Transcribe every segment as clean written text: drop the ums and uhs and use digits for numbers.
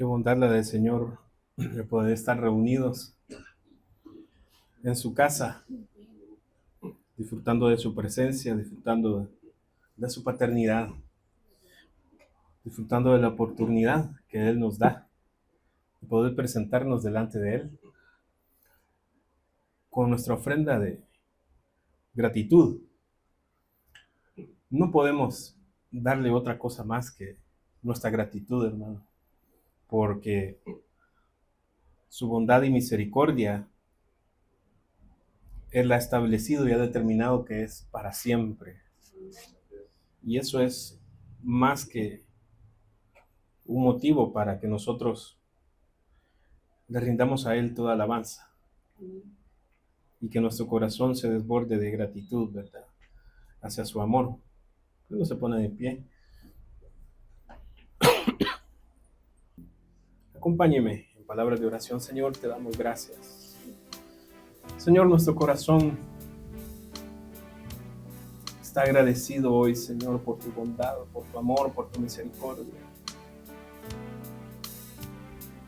Qué bondad la del Señor de poder estar reunidos en su casa, disfrutando de su presencia, disfrutando de su paternidad, disfrutando de la oportunidad que Él nos da de poder presentarnos delante de Él con nuestra ofrenda de gratitud. No podemos darle otra cosa más que nuestra gratitud, hermano, porque su bondad y misericordia Él ha establecido y ha determinado que es para siempre. Y eso es más que un motivo para que nosotros le rindamos a Él toda alabanza y que nuestro corazón se desborde de gratitud, ¿verdad? Hacia su amor. Luego se pone de pie. Acompáñeme en palabras de oración. Señor, te damos gracias. Señor, nuestro corazón está agradecido hoy, Señor, por tu bondad, por tu amor, por tu misericordia.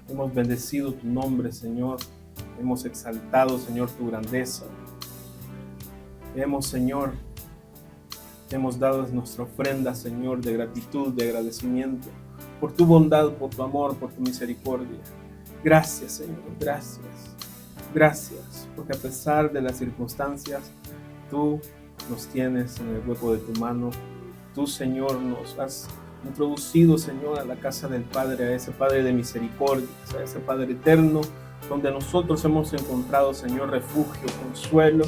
Hemos bendecido tu nombre, Señor. Hemos exaltado, Señor, tu grandeza. Señor, hemos dado nuestra ofrenda, Señor, de gratitud, de agradecimiento, por tu bondad, por tu amor, por tu misericordia. Gracias, Señor, gracias. Gracias, porque a pesar de las circunstancias, tú nos tienes en el hueco de tu mano. Tú, Señor, nos has introducido, Señor, a la casa del Padre, a ese Padre de misericordia, a ese Padre eterno, donde nosotros hemos encontrado, Señor, refugio, consuelo,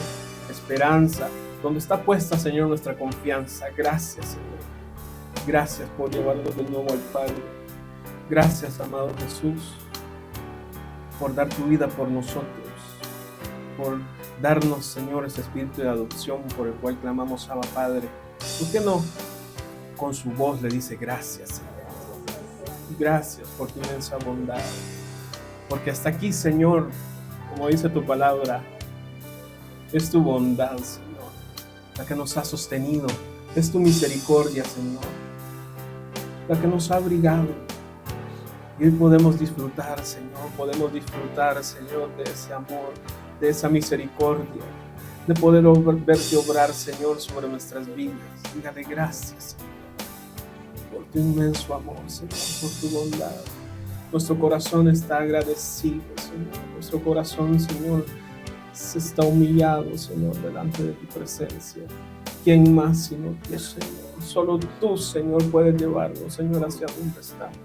esperanza, donde está puesta, Señor, nuestra confianza. Gracias, Señor. Gracias por llevarnos de nuevo al Padre. Gracias, amado Jesús, por dar tu vida por nosotros, por darnos, Señor, ese espíritu de adopción por el cual clamamos, Abba, Padre. ¿Por qué no con su voz le dice gracias, Señor? Gracias por tu inmensa bondad, porque hasta aquí, Señor, como dice tu palabra, es tu bondad, Señor, la que nos ha sostenido. Es tu misericordia, Señor, la que nos ha abrigado. Y hoy podemos disfrutar, Señor, de ese amor, de esa misericordia, de poder verte obrar, Señor, sobre nuestras vidas. Dígale gracias, Señor, por tu inmenso amor, Señor, por tu bondad. Nuestro corazón está agradecido, Señor. Nuestro corazón, Señor, se está humillado, Señor, delante de tu presencia. ¿Quién más sino tú, Señor? Solo tú, Señor, puedes llevarnos, Señor, hacia donde estamos.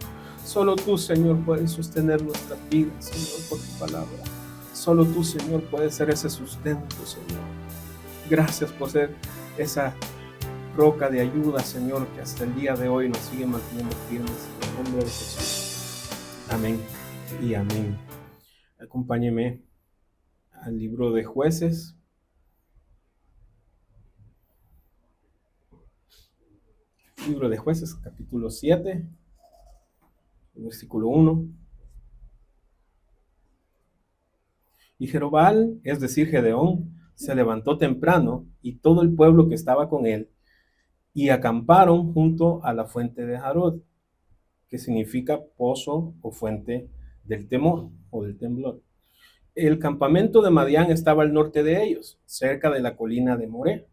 Solo tú, Señor, puedes sostener nuestras vidas, Señor, por tu palabra. Solo tú, Señor, puedes ser ese sustento, Señor. Gracias por ser esa roca de ayuda, Señor, que hasta el día de hoy nos sigue manteniendo firmes. En el nombre de Jesús. Amén y amén. Acompáñeme al libro de Jueces. Libro de Jueces, capítulo 7, versículo 1. Y Jerobbaal, es decir, Gedeón, se levantó temprano y todo el pueblo que estaba con él, y acamparon junto a la fuente de Jarod, que significa pozo o fuente del temor o del temblor. El campamento de Madián estaba al norte de ellos, cerca de la colina de Moré,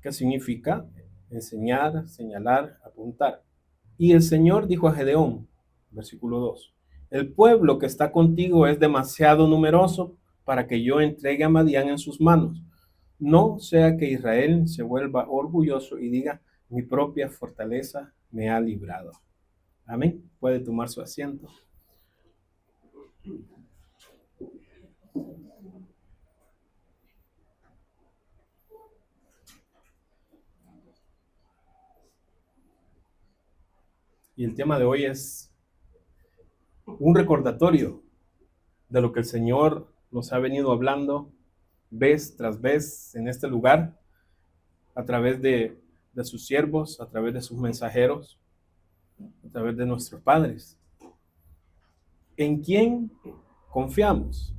que significa enseñar, señalar, apuntar. Y el Señor dijo a Gedeón, versículo 2, el pueblo que está contigo es demasiado numeroso para que yo entregue a Madián en sus manos. No sea que Israel se vuelva orgulloso y diga, mi propia fortaleza me ha librado. Amén. Puede tomar su asiento. Y el tema de hoy es un recordatorio de lo que el Señor nos ha venido hablando vez tras vez en este lugar, a través de sus siervos, a través de sus mensajeros, a través de nuestros padres. ¿En quién confiamos?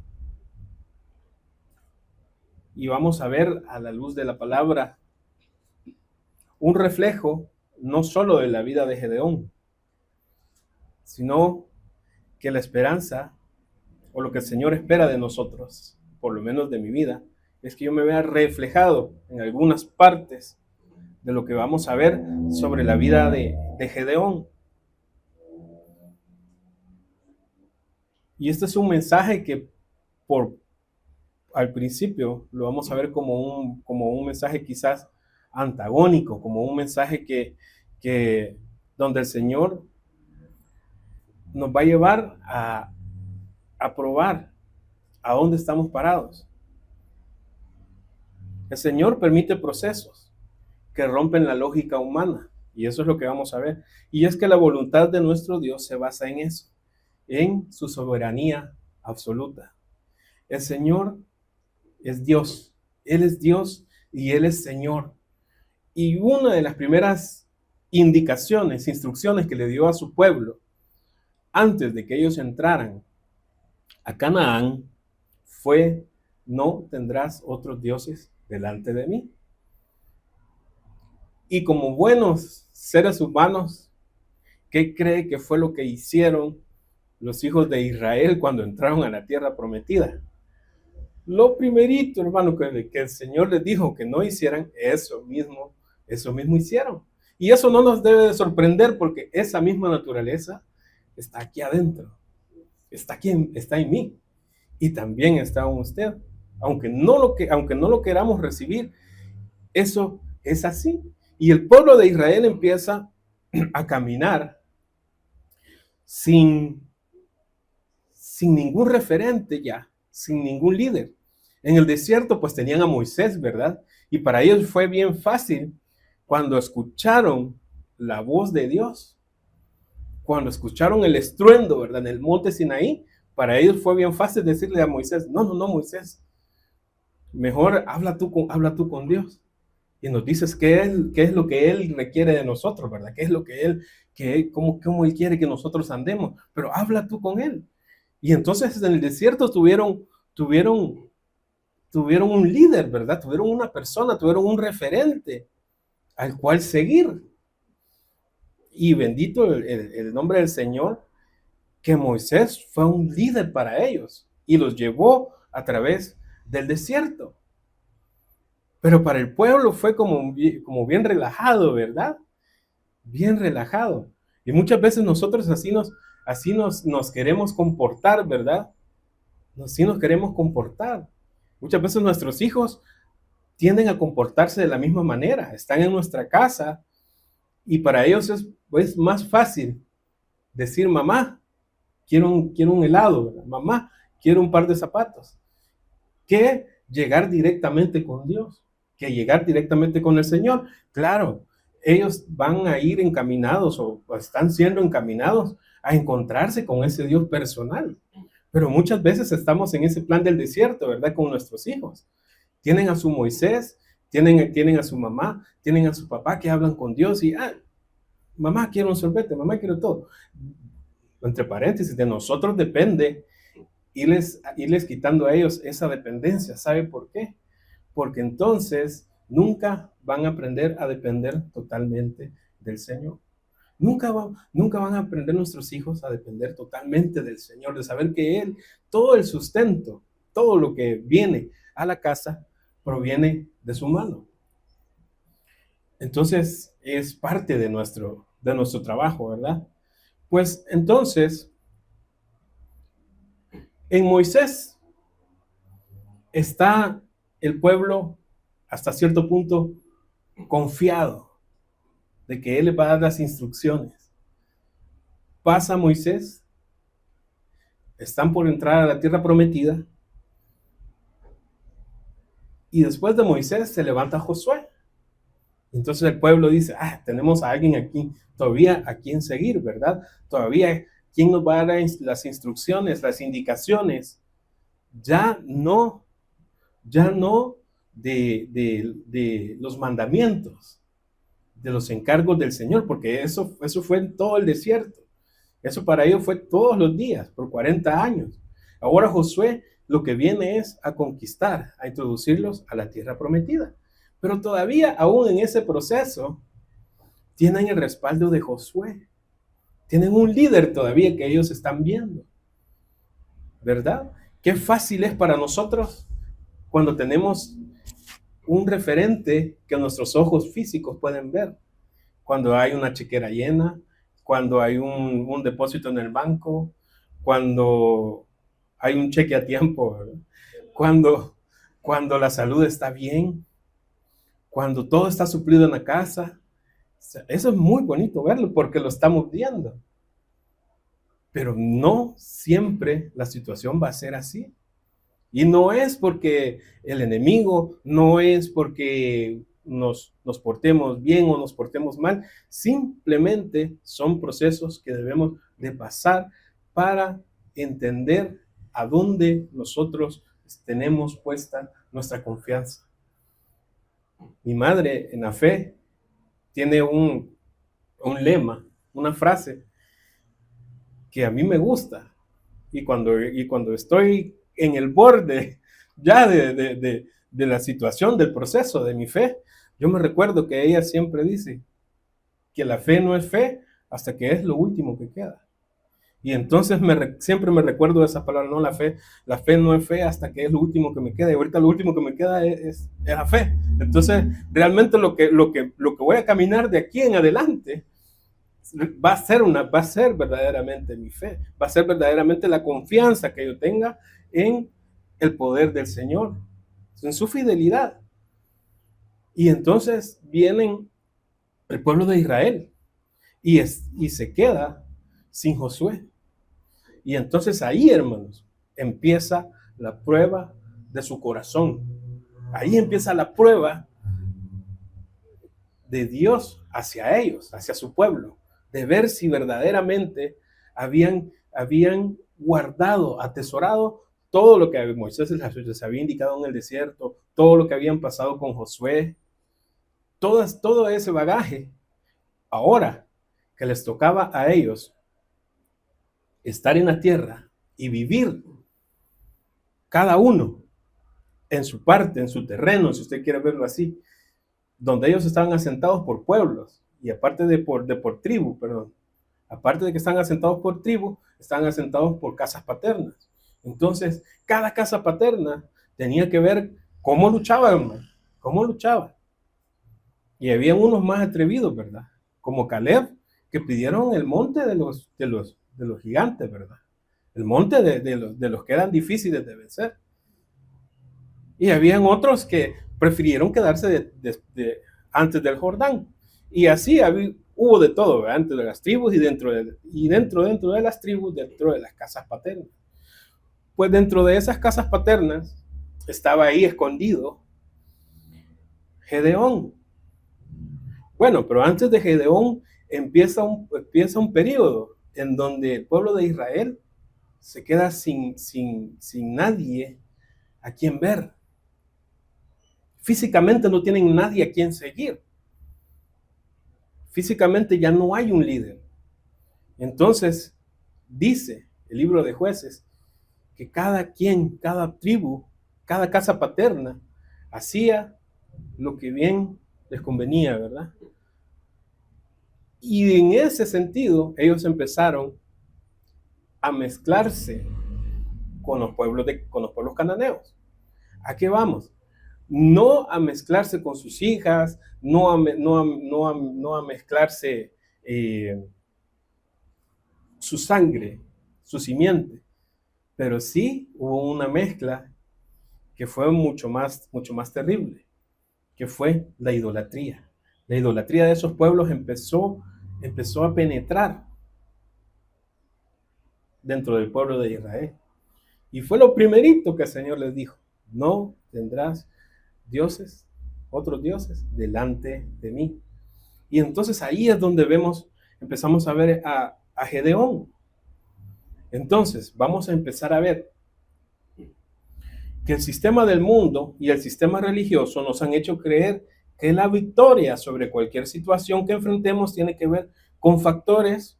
Y vamos a ver a la luz de la palabra un reflejo no solo de la vida de Gedeón, sino que la esperanza o lo que el Señor espera de nosotros, por lo menos de mi vida, es que yo me vea reflejado en algunas partes de lo que vamos a ver sobre la vida de Gedeón. Y este es un mensaje que al principio lo vamos a ver como un mensaje quizás antagónico, como un mensaje que donde el Señor nos va a llevar a probar a dónde estamos parados. El Señor permite procesos que rompen la lógica humana, y eso es lo que vamos a ver. Y es que la voluntad de nuestro Dios se basa en eso, en su soberanía absoluta. El Señor es Dios, Él es Dios y Él es Señor. Y una de las primeras indicaciones, instrucciones que le dio a su pueblo antes de que ellos entraran a Canaán fue: no tendrás otros dioses delante de mí. Y como buenos seres humanos, ¿qué cree que fue lo que hicieron los hijos de Israel cuando entraron a la tierra prometida? Lo primerito, hermano, que el Señor les dijo que no hicieran, eso mismo hicieron. Y eso no nos debe de sorprender, porque esa misma naturaleza está aquí adentro, está en mí, y también está en usted. Aunque no lo queramos recibir, eso es así. Y el pueblo de Israel empieza a caminar sin ningún referente ya, sin ningún líder. En el desierto pues tenían a Moisés, ¿verdad? Y para ellos fue bien fácil cuando escucharon la voz de Dios, cuando escucharon el estruendo, ¿verdad? En el monte Sinaí, para ellos fue bien fácil decirle a Moisés: no, Moisés, mejor habla tú con Dios. Y nos dices qué es lo que Él requiere de nosotros, ¿verdad? ¿Qué es lo que cómo Él quiere que nosotros andemos? Pero habla tú con Él. Y entonces en el desierto tuvieron un líder, ¿verdad? Tuvieron una persona, tuvieron un referente al cual seguir. Y bendito el nombre del Señor, que Moisés fue un líder para ellos y los llevó a través del desierto. Pero para el pueblo fue como bien relajado, ¿verdad? Bien relajado. Y muchas veces nosotros así nos queremos comportar, ¿verdad? Así nos queremos comportar. Muchas veces nuestros hijos tienden a comportarse de la misma manera. Están en nuestra casa y para ellos es más fácil decir: mamá, quiero un helado, ¿verdad? Mamá, quiero un par de zapatos, que llegar directamente con Dios, que llegar directamente con el Señor. Claro, ellos van a ir encaminados o están siendo encaminados a encontrarse con ese Dios personal. Pero muchas veces estamos en ese plan del desierto, ¿verdad? Con nuestros hijos. Tienen a su Moisés, tienen a su mamá, tienen a su papá que hablan con Dios y: mamá, quiero un sorbete, mamá, quiero todo. Entre paréntesis, de nosotros depende irles quitando a ellos esa dependencia. ¿Sabe por qué? Porque entonces nunca van a aprender a depender totalmente del Señor. Nunca van a aprender nuestros hijos a depender totalmente del Señor, de saber que Él, todo el sustento, todo lo que viene a la casa, proviene de su mano. Entonces es parte de nuestro trabajo, ¿verdad? Pues entonces, en Moisés está el pueblo hasta cierto punto confiado de que Él le va a dar las instrucciones. Pasa Moisés, están por entrar a la tierra prometida, y después de Moisés se levanta Josué. Entonces el pueblo dice: tenemos a alguien aquí, todavía a quien seguir, ¿verdad? Todavía, ¿quién nos va a dar las instrucciones, las indicaciones? Ya no de los mandamientos, de los encargos del Señor, porque eso fue en todo el desierto. Eso para ellos fue todos los días, por 40 años. Ahora Josué lo que viene es a conquistar, a introducirlos a la tierra prometida. Pero todavía, aún en ese proceso, tienen el respaldo de Josué. Tienen un líder todavía que ellos están viendo, ¿verdad? Qué fácil es para nosotros cuando tenemos un referente que nuestros ojos físicos pueden ver. Cuando hay una chequera llena, cuando hay un depósito en el banco, cuando hay un cheque a tiempo, ¿verdad? Cuando la salud está bien, cuando todo está suplido en la casa. Eso es muy bonito verlo porque lo estamos viendo. Pero no siempre la situación va a ser así. Y no es porque el enemigo, no es porque nos portemos bien o nos portemos mal, simplemente son procesos que debemos de pasar para entender a dónde nosotros tenemos puesta nuestra confianza. Mi madre en la fe tiene un lema, una frase que a mí me gusta. Y cuando estoy en el borde ya de la situación, del proceso de mi fe, yo me recuerdo que ella siempre dice que la fe no es fe hasta que es lo último que queda. Y entonces siempre me recuerdo de esa palabra, no, la fe no es fe hasta que es lo último que me queda. Y ahorita lo último que me queda es la fe. Entonces, realmente lo que voy a caminar de aquí en adelante va a ser verdaderamente mi fe, va a ser verdaderamente la confianza que yo tenga en el poder del Señor, en su fidelidad. Y entonces vienen el pueblo de Israel y se queda sin Josué. Y entonces ahí, hermanos, empieza la prueba de su corazón. Ahí empieza la prueba de Dios hacia ellos, hacia su pueblo, de ver si verdaderamente habían guardado, atesorado todo lo que Moisés les había indicado en el desierto, todo lo que habían pasado con Josué, todo ese bagaje. Ahora que les tocaba a ellos estar en la tierra y vivir cada uno en su parte, en su terreno, si usted quiere verlo así, donde ellos estaban asentados por pueblos y aparte de por tribu, perdón. Aparte de que están asentados por tribu, están asentados por casas paternas. Entonces, cada casa paterna tenía que ver cómo luchaba, hermano, cómo luchaba. Y había unos más atrevidos, ¿verdad? Como Caleb, que pidieron el monte de los gigantes, ¿verdad? El monte de los que eran difíciles de vencer. Y habían otros que prefirieron quedarse antes del Jordán. Y así hubo de todo, ¿verdad? Entre las tribus y dentro de las tribus, dentro de las casas paternas. Pues dentro de esas casas paternas estaba ahí escondido Gedeón. Bueno, pero antes de Gedeón empieza un periodo en donde el pueblo de Israel se queda sin nadie a quien ver. Físicamente no tienen nadie a quien seguir. Físicamente ya no hay un líder. Entonces, dice el libro de Jueces que cada tribu, cada casa paterna hacía lo que bien les convenía, ¿verdad? Y en ese sentido, ellos empezaron a mezclarse con los pueblos cananeos. ¿A qué vamos? No a mezclarse con sus hijas, no a mezclarse su sangre, su simiente, pero sí hubo una mezcla que fue mucho más terrible, que fue la idolatría. La idolatría de esos pueblos empezó a penetrar dentro del pueblo de Israel. Y fue lo primerito que el Señor les dijo: no tendrás otros dioses delante de mí. Y entonces ahí es donde empezamos a ver a Gedeón. Entonces vamos a empezar a ver que el sistema del mundo y el sistema religioso nos han hecho creer que la victoria sobre cualquier situación que enfrentemos tiene que ver con factores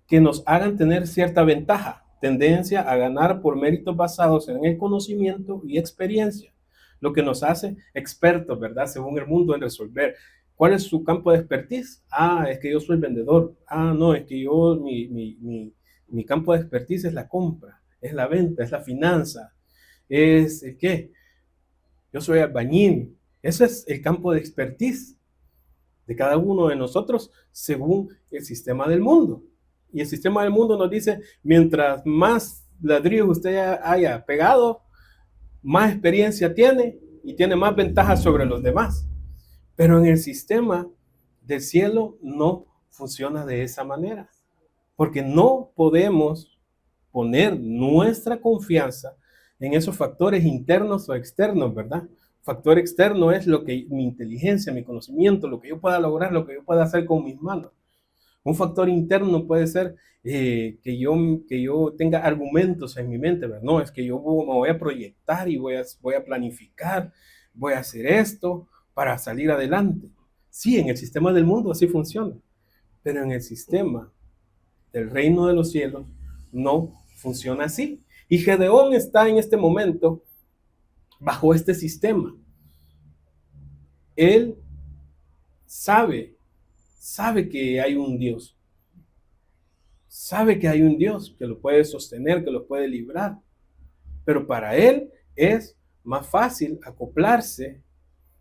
que nos hagan tener cierta ventaja, tendencia a ganar por méritos basados en el conocimiento y experiencia, lo que nos hace expertos, ¿verdad? Según el mundo, en resolver ¿Cuál es su campo de expertise? Es que yo soy vendedor. No, es que mi campo de expertise es la compra, es la venta, es la finanza, es el qué. Yo soy albañil. Ese es el campo de expertise de cada uno de nosotros según el sistema del mundo. Y el sistema del mundo nos dice, mientras más ladrillos usted haya pegado, más experiencia tiene y tiene más ventajas sobre los demás. Pero en el sistema del cielo no funciona de esa manera, porque no podemos poner nuestra confianza en esos factores internos o externos, ¿verdad? Factor externo es lo que mi inteligencia, mi conocimiento, lo que yo pueda lograr, lo que yo pueda hacer con mis manos. Un factor interno puede ser que yo tenga argumentos en mi mente, ¿verdad? No, es que yo me voy a proyectar y voy a planificar, voy a hacer esto para salir adelante. Sí, en el sistema del mundo así funciona, pero en el sistema del reino de los cielos no funciona así. Y Gedeón está en este momento bajo este sistema. Él sabe que hay un Dios. Sabe que hay un Dios que lo puede sostener, que lo puede librar. Pero para él es más fácil acoplarse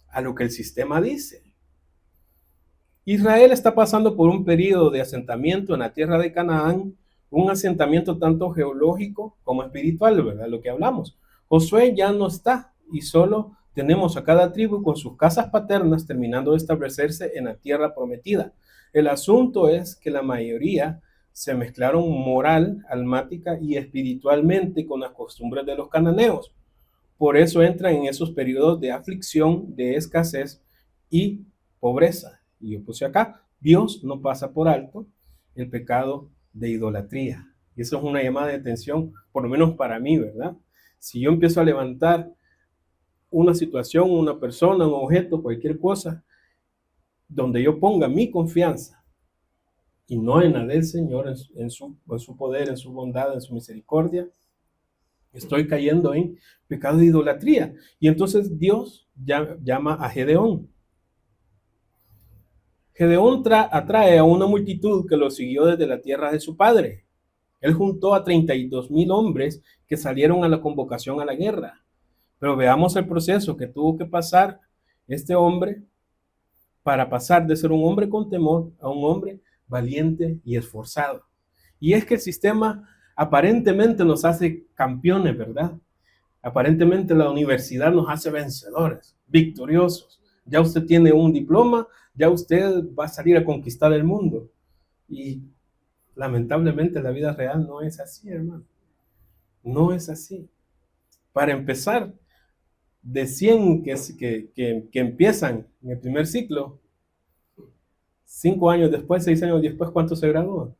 a lo que el sistema dice. Israel está pasando por un periodo de asentamiento en la tierra de Canaán, un asentamiento tanto geológico como espiritual, ¿verdad? Lo que hablamos. Josué ya no está y solo tenemos a cada tribu con sus casas paternas terminando de establecerse en la tierra prometida. El asunto es que la mayoría se mezclaron moral, almática y espiritualmente con las costumbres de los cananeos. Por eso entran en esos periodos de aflicción, de escasez y pobreza. Y yo puse acá, Dios no pasa por alto el pecado de idolatría. Y eso es una llamada de atención, por lo menos para mí, ¿verdad? Si yo empiezo a levantar una situación, una persona, un objeto, cualquier cosa, donde yo ponga mi confianza y no en la del Señor, en su poder, en su bondad, en su misericordia, estoy cayendo en pecado de idolatría. Y entonces Dios llama a Gedeón. Gedeón atrae a una multitud que lo siguió desde la tierra de su padre. Él juntó a 32,000 hombres que salieron a la convocación a la guerra. Pero veamos el proceso que tuvo que pasar este hombre para pasar de ser un hombre con temor a un hombre valiente y esforzado. Y es que el sistema aparentemente nos hace campeones, ¿verdad? Aparentemente la universidad nos hace vencedores, victoriosos. Ya usted tiene un diploma, ya usted va a salir a conquistar el mundo. Y lamentablemente la vida real no es así, hermano. No es así. Para empezar, de 100 que empiezan en el primer ciclo, 5 años después, 6 años después, ¿cuántos se gradúan?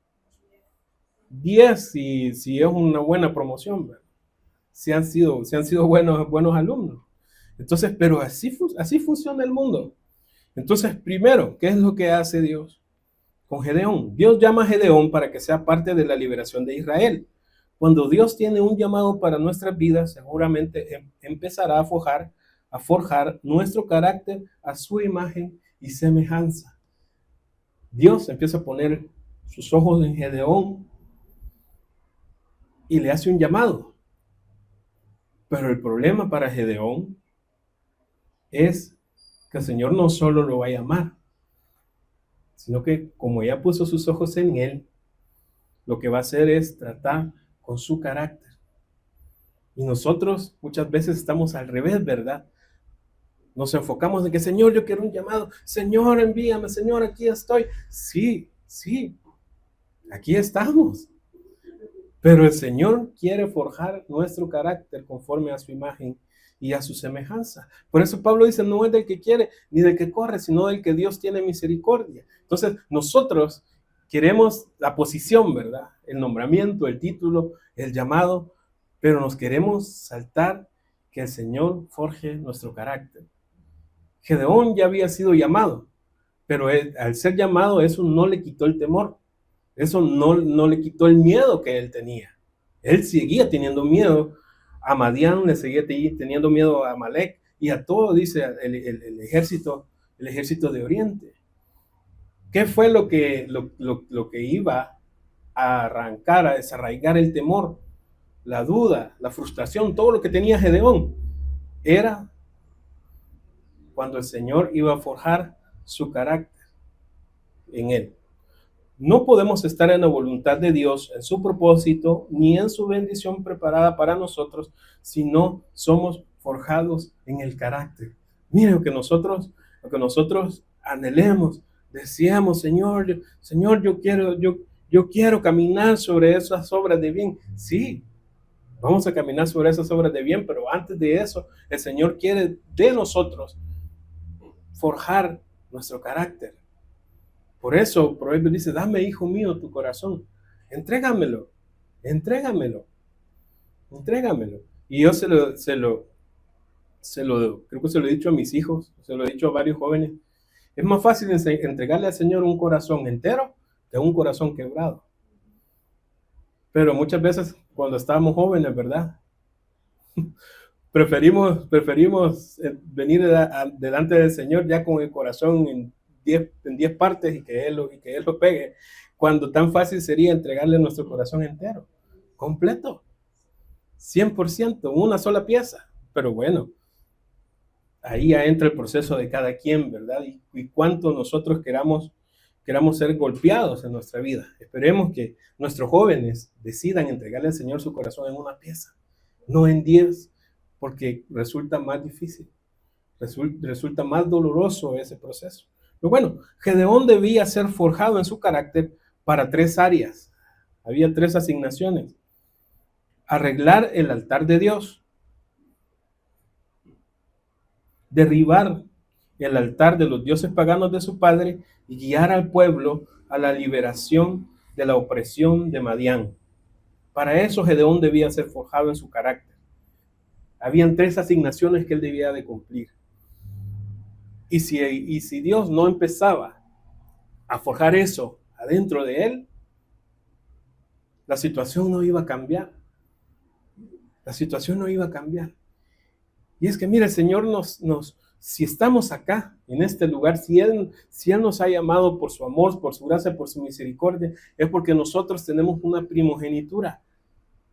10 si es una buena promoción, ¿verdad? Si han sido buenos alumnos. Entonces, pero así funciona el mundo. Entonces, primero, ¿qué es lo que hace Dios con Gedeón? Dios llama a Gedeón para que sea parte de la liberación de Israel. Cuando Dios tiene un llamado para nuestras vidas, seguramente empezará a forjar nuestro carácter a su imagen y semejanza. Dios empieza a poner sus ojos en Gedeón y le hace un llamado. Pero el problema para Gedeón es que el Señor no solo lo va a llamar, sino que como ya puso sus ojos en él, lo que va a hacer es tratar con su carácter. Y nosotros muchas veces estamos al revés, ¿verdad? Nos enfocamos en que, Señor, yo quiero un llamado. Señor, envíame. Señor, aquí estoy. Sí, aquí estamos. Pero el Señor quiere forjar nuestro carácter conforme a su imagen y a su semejanza. Por eso Pablo dice, no es del que quiere ni del que corre, sino del que Dios tiene misericordia. Entonces, nosotros queremos la posición, ¿verdad? El nombramiento, el título, el llamado, pero nos queremos saltar que el Señor forje nuestro carácter. Gedeón ya había sido llamado, pero al ser llamado eso no le quitó el temor. Eso no le quitó el miedo que él tenía. Él seguía teniendo miedo a Madián, le seguía teniendo miedo a Amalek y a todo, dice el ejército el ejército de Oriente. ¿Qué fue lo que iba a arrancar, a desarraigar el temor, la duda, la frustración, todo lo que tenía Gedeón? Era cuando el Señor iba a forjar su carácter en él. No podemos estar en la voluntad de Dios, en su propósito, ni en su bendición preparada para nosotros, si no somos forjados en el carácter. Miren lo que nosotros anhelemos, deseamos, Señor, Señor, yo quiero caminar sobre esas obras de bien. Sí, vamos a caminar sobre esas obras de bien, pero antes de eso, el Señor quiere de nosotros forjar nuestro carácter. Por eso, Proverbios dice, dame, hijo mío, tu corazón. Entrégamelo, entrégamelo, entrégamelo. Y yo creo que se lo he dicho a mis hijos, se lo he dicho a varios jóvenes. Es más fácil entregarle al Señor un corazón entero que un corazón quebrado. Pero muchas veces cuando estábamos jóvenes, ¿verdad? Preferimos venir delante del Señor ya con el corazón en 10 partes y que Él lo pegue, cuando tan fácil sería entregarle nuestro corazón entero, completo, 100%, una sola pieza. Pero bueno, ahí entra el proceso de cada quien, ¿verdad? Y cuánto nosotros queramos ser golpeados en nuestra vida. Esperemos que nuestros jóvenes decidan entregarle al Señor su corazón en una pieza, no en 10, porque resulta más difícil, resulta más doloroso ese proceso. Pero bueno, Gedeón debía ser forjado en su carácter para 3 áreas. Había 3 asignaciones. Arreglar el altar de Dios, derribar el altar de los dioses paganos de su padre y guiar al pueblo a la liberación de la opresión de Madián. Para eso Gedeón debía ser forjado en su carácter. Habían 3 asignaciones que él debía de cumplir. Y si Dios no empezaba a forjar eso adentro de él, la situación no iba a cambiar. La situación no iba a cambiar. Y es que, mire, el Señor si estamos acá, en este lugar, si Él nos ha llamado por su amor, por su gracia, por su misericordia, es porque nosotros tenemos una primogenitura.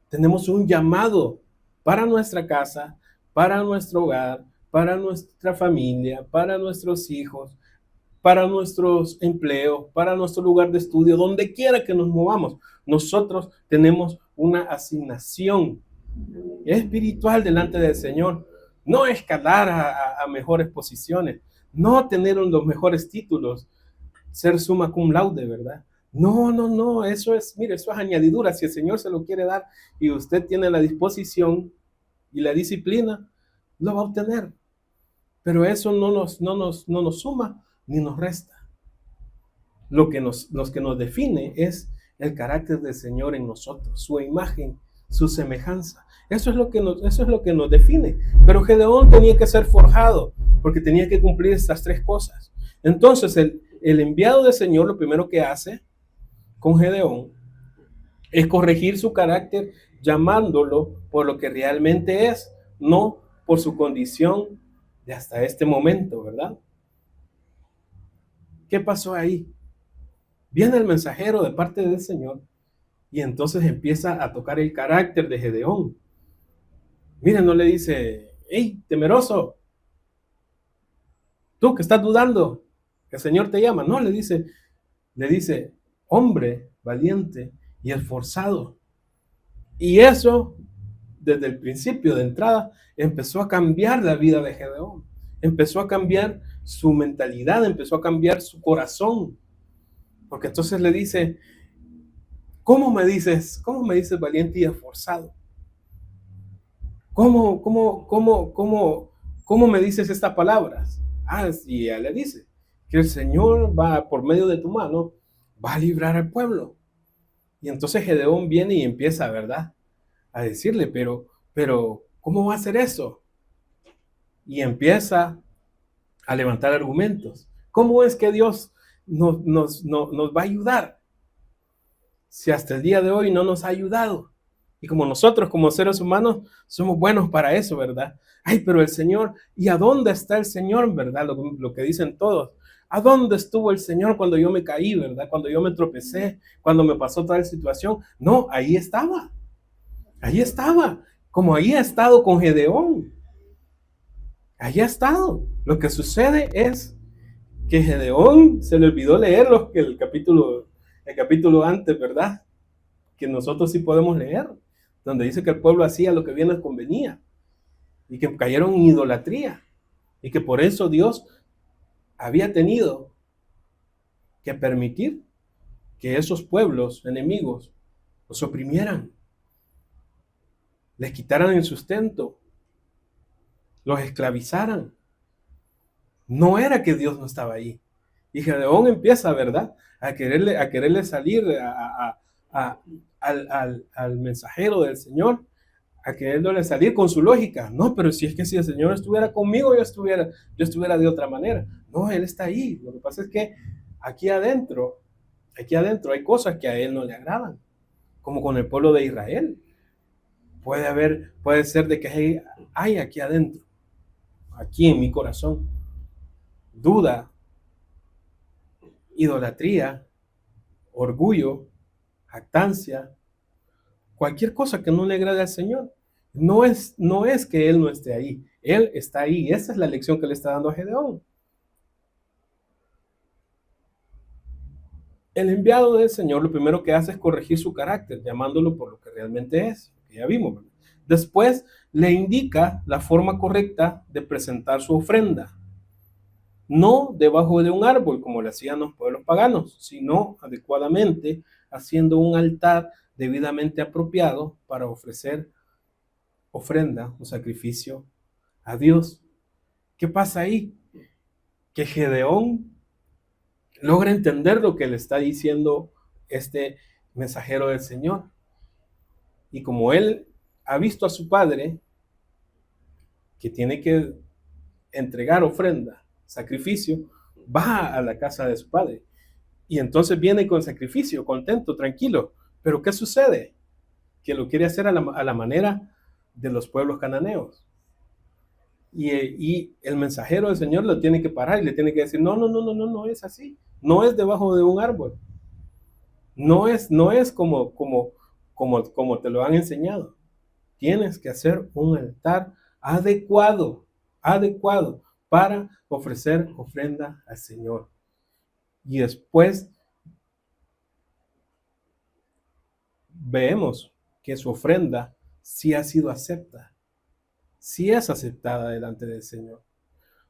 Tenemos un llamado para nuestra casa, para nuestro hogar, para nuestra familia, para nuestros hijos, para nuestros empleos, para nuestro lugar de estudio, donde quiera que nos movamos. Nosotros tenemos una asignación espiritual delante del Señor. No escalar a mejores posiciones, no tener los mejores títulos, ser summa cum laude, ¿verdad? No, eso es, mire, eso es añadidura. Si el Señor se lo quiere dar y usted tiene la disposición y la disciplina, lo va a obtener. Pero eso no nos suma ni nos resta. Lo que nos define es el carácter del Señor en nosotros, su imagen, su semejanza. Eso es lo que nos define. Pero Gedeón tenía que ser forjado porque tenía que cumplir estas 3 cosas. Entonces el enviado del Señor lo primero que hace con Gedeón es corregir su carácter llamándolo por lo que realmente es, no por su condición de hasta este momento, ¿verdad? ¿Qué pasó ahí? Viene el mensajero de parte del Señor y entonces empieza a tocar el carácter de Gedeón. Miren, no le dice, hey, temeroso, tú que estás dudando, que el Señor te llama. No, le dice, hombre valiente y esforzado. Y eso, desde el principio de entrada, empezó a cambiar la vida de Gedeón. Empezó a cambiar su mentalidad, empezó a cambiar su corazón. Porque entonces le dice, ¿cómo me dices valiente y esforzado? ¿Cómo me dices estas palabras? Y ella le dice que el Señor va, por medio de tu mano, va a librar al pueblo. Y entonces Gedeón viene y empieza, ¿verdad?, a decirle, pero, ¿cómo va a hacer eso? Y empieza a levantar argumentos. ¿Cómo es que Dios nos va a ayudar si hasta el día de hoy no nos ha ayudado? Y como nosotros, como seres humanos, somos buenos para eso, ¿verdad? Ay, pero el Señor, ¿y a dónde está el Señor, verdad? Lo que dicen todos. ¿A dónde estuvo el Señor cuando yo me caí, verdad? Cuando yo me tropecé, cuando me pasó tal situación. No, ahí estaba. Ahí estaba. Como ahí ha estado con Gedeón. Ahí ha estado. Lo que sucede es que Gedeón se le olvidó leer el capítulo antes, ¿verdad? Que nosotros sí podemos leer, donde dice que el pueblo hacía lo que bien les convenía y que cayeron en idolatría y que por eso Dios había tenido que permitir que esos pueblos enemigos los oprimieran, les quitaran el sustento, los esclavizaran. No era que Dios no estaba ahí. Y Gedeón empieza, ¿verdad?, a quererle salir al mensajero del Señor, a quererle salir con su lógica. No, pero si es que si el Señor estuviera conmigo, yo estuviera de otra manera. No, Él está ahí. Lo que pasa es que aquí adentro hay cosas que a Él no le agradan, como con el pueblo de Israel. Puede ser de que hay aquí adentro, aquí en mi corazón, duda, idolatría, orgullo, jactancia, cualquier cosa que no le agrade al Señor. No es que Él no esté ahí, Él está ahí. Esa es la lección que le está dando a Gedeón. El enviado del Señor lo primero que hace es corregir su carácter, llamándolo por lo que realmente es, que ya vimos. Después le indica la forma correcta de presentar su ofrenda. No debajo de un árbol, como le hacían los pueblos paganos, sino adecuadamente haciendo un altar debidamente apropiado para ofrecer ofrenda o sacrificio a Dios. ¿Qué pasa ahí? Que Gedeón logra entender lo que le está diciendo este mensajero del Señor. Y como él ha visto a su padre que tiene que entregar ofrenda, sacrificio, va a la casa de su padre. Y entonces viene con sacrificio, contento, tranquilo. Pero ¿qué sucede? Que lo quiere hacer a la manera de los pueblos cananeos. Y el mensajero del Señor lo tiene que parar y le tiene que decir, no, no, no, no, no, no es así. No es debajo de un árbol. No es como te lo han enseñado. Tienes que hacer un altar adecuado para ofrecer ofrenda al Señor. Y después vemos que su ofrenda sí ha sido aceptada, sí es aceptada delante del Señor.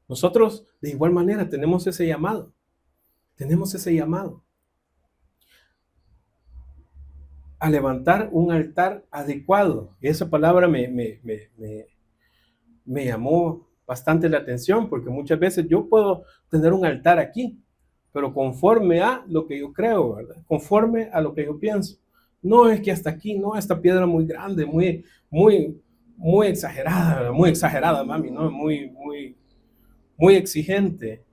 Nosotros de igual manera tenemos ese llamado a levantar un altar adecuado. Esa palabra me llamó bastante la atención, porque muchas veces yo puedo tener un altar aquí, pero conforme a lo que yo creo, ¿verdad? Conforme a lo que yo pienso. No es que hasta aquí, no, esta piedra muy grande, muy exagerada, mami, ¿no? Muy exigente,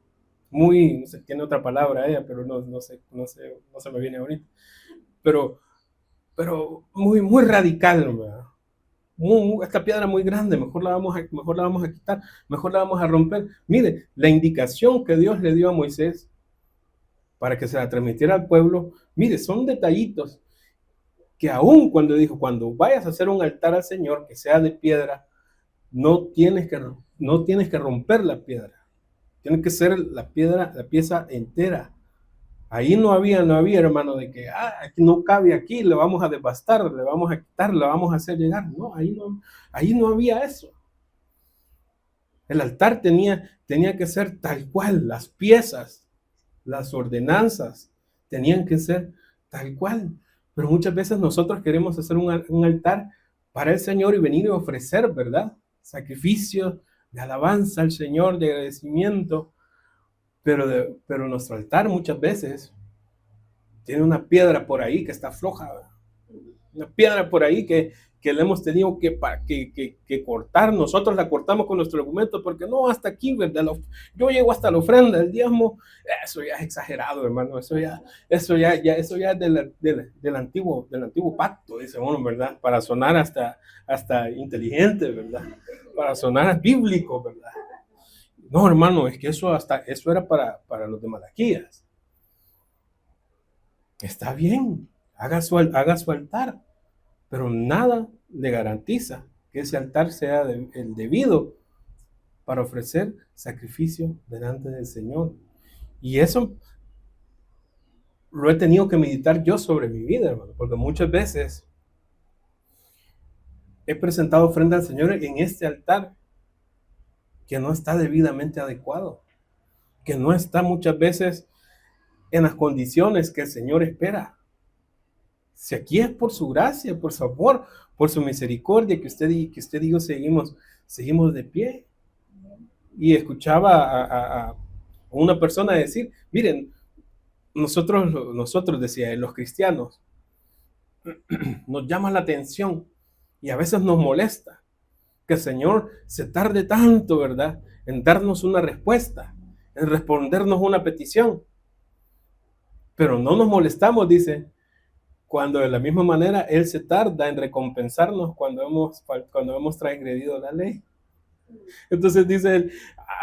no sé, tiene otra palabra ella, pero no se me viene ahorita. Pero muy radical, ¿verdad? Esta piedra muy grande, mejor la vamos a quitar, mejor la vamos a romper. Mire, la indicación que Dios le dio a Moisés para que se la transmitiera al pueblo, mire, son detallitos que aún cuando vayas a hacer un altar al Señor que sea de piedra, no tienes que romper la piedra, tiene que ser la pieza entera. Ahí no había, hermano, de que aquí no cabe aquí, le vamos a devastar, le vamos a quitar, le vamos a hacer llegar. No, ahí no había eso. El altar tenía que ser tal cual, las piezas, las ordenanzas tenían que ser tal cual. Pero muchas veces nosotros queremos hacer un altar para el Señor y venir a ofrecer, ¿verdad? Sacrificios de alabanza al Señor, de agradecimiento. Pero nuestro altar muchas veces tiene una piedra por ahí que está floja, una piedra por ahí que le hemos tenido que cortar. Nosotros la cortamos con nuestro argumento porque no, hasta aquí, ¿verdad? Yo llego hasta la ofrenda, el diezmo, eso ya es exagerado, hermano, eso ya es del antiguo pacto, dice uno, ¿verdad? Para sonar hasta inteligente, ¿verdad? Para sonar bíblico, ¿verdad? No, hermano, es que eso era para los de Malaquías. Está bien, haga su altar, pero nada le garantiza que ese altar sea el debido para ofrecer sacrificio delante del Señor. Y eso lo he tenido que meditar yo sobre mi vida, hermano, porque muchas veces he presentado ofrenda al Señor en este altar que no está debidamente adecuado, que no está muchas veces en las condiciones que el Señor espera. Si aquí es por su gracia, por su amor, por su misericordia, que usted y yo seguimos de pie. Y escuchaba a una persona decir, miren, nosotros decía, los cristianos, nos llama la atención y a veces nos molesta que el Señor se tarde tanto, ¿verdad?, en darnos una respuesta, en respondernos una petición. Pero no nos molestamos, dice, cuando de la misma manera Él se tarda en recompensarnos cuando hemos transgredido la ley. Entonces dice él,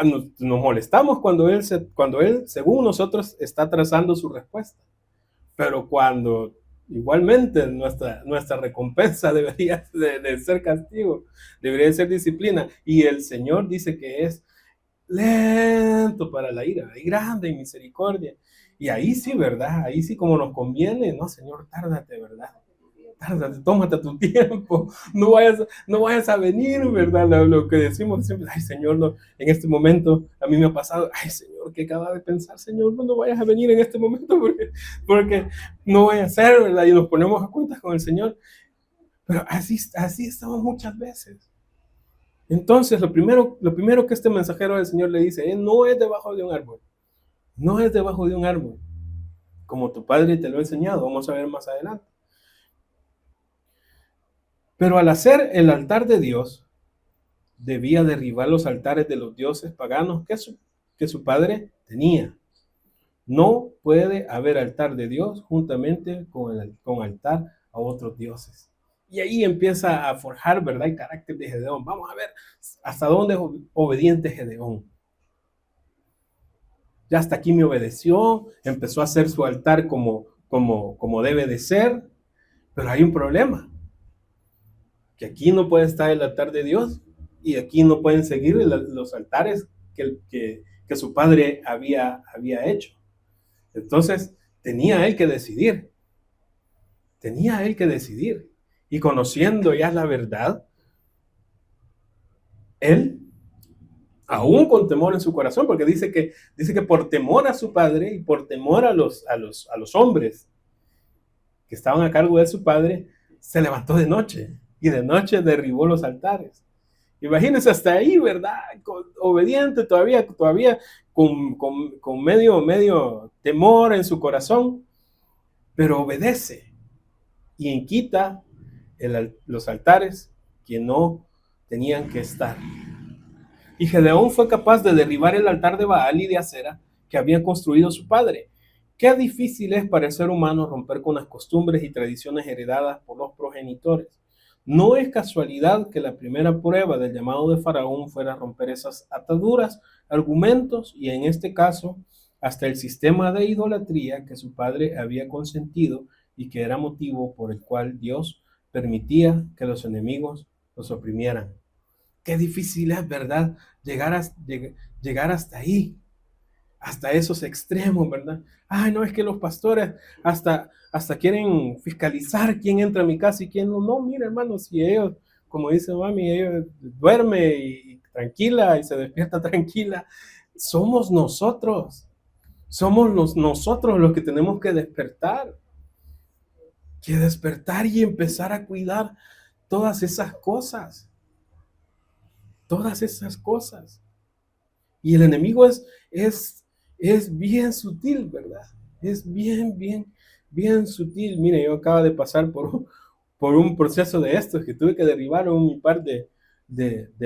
nos molestamos cuando él, según nosotros, está trazando su respuesta. Pero cuando igualmente nuestra recompensa debería de ser castigo, debería de ser disciplina. Y el Señor dice que es lento para la ira y grande en misericordia. Y ahí sí, ¿verdad? Ahí sí como nos conviene, no, Señor, tárdate, ¿verdad? Tárdate, tómate tu tiempo, no vayas a venir, ¿verdad? Lo que decimos siempre, ay, Señor, no, en este momento a mí me ha pasado, ay, Señor, que acaba de pensar, Señor, no vayas a venir en este momento porque no vaya a ser, ¿verdad? Y nos ponemos a cuentas con el Señor. Pero así estamos muchas veces. Entonces, lo primero que este mensajero del Señor le dice, no es debajo de un árbol. No es debajo de un árbol. Como tu padre te lo ha enseñado, vamos a ver más adelante. Pero al hacer el altar de Dios, debía derribar los altares de los dioses paganos que su padre tenía. No puede haber altar de Dios juntamente con altar a otros dioses. Y ahí empieza a forjar, ¿verdad?, el carácter de Gedeón. Vamos a ver hasta dónde es obediente Gedeón. Ya hasta aquí me obedeció, empezó a hacer su altar como debe de ser, pero hay un problema, que aquí no puede estar el altar de Dios y aquí no pueden seguir los altares que su padre había hecho. Entonces, tenía él que decidir. Y conociendo ya la verdad, él, aún con temor en su corazón, porque dice que por temor a su padre y por temor a los hombres que estaban a cargo de su padre, se levantó de noche y de noche derribó los altares. Imagínense hasta ahí, ¿verdad? Obediente todavía con medio temor en su corazón, pero obedece y quita los altares que no tenían que estar. Y Gedeón fue capaz de derribar el altar de Baal y de Acera que había construido su padre. Qué difícil es para el ser humano romper con las costumbres y tradiciones heredadas por los progenitores. No es casualidad que la primera prueba del llamado de Faraón fuera romper esas ataduras, argumentos y, en este caso, hasta el sistema de idolatría que su padre había consentido y que era motivo por el cual Dios permitía que los enemigos los oprimieran. Qué difícil es, ¿verdad?, llegar hasta ahí, hasta esos extremos, ¿verdad? Ay, no, es que los pastores hasta quieren fiscalizar quién entra a mi casa y quién no. No, mira, hermano, si ellos, como dice mami, ellos duerme y tranquila y se despierta tranquila, somos nosotros los que tenemos que despertar y empezar a cuidar todas esas cosas. Y el enemigo es bien sutil, ¿verdad? Es bien sutil. Mire, yo acabo de pasar por un proceso de estos, que tuve que derribar un par de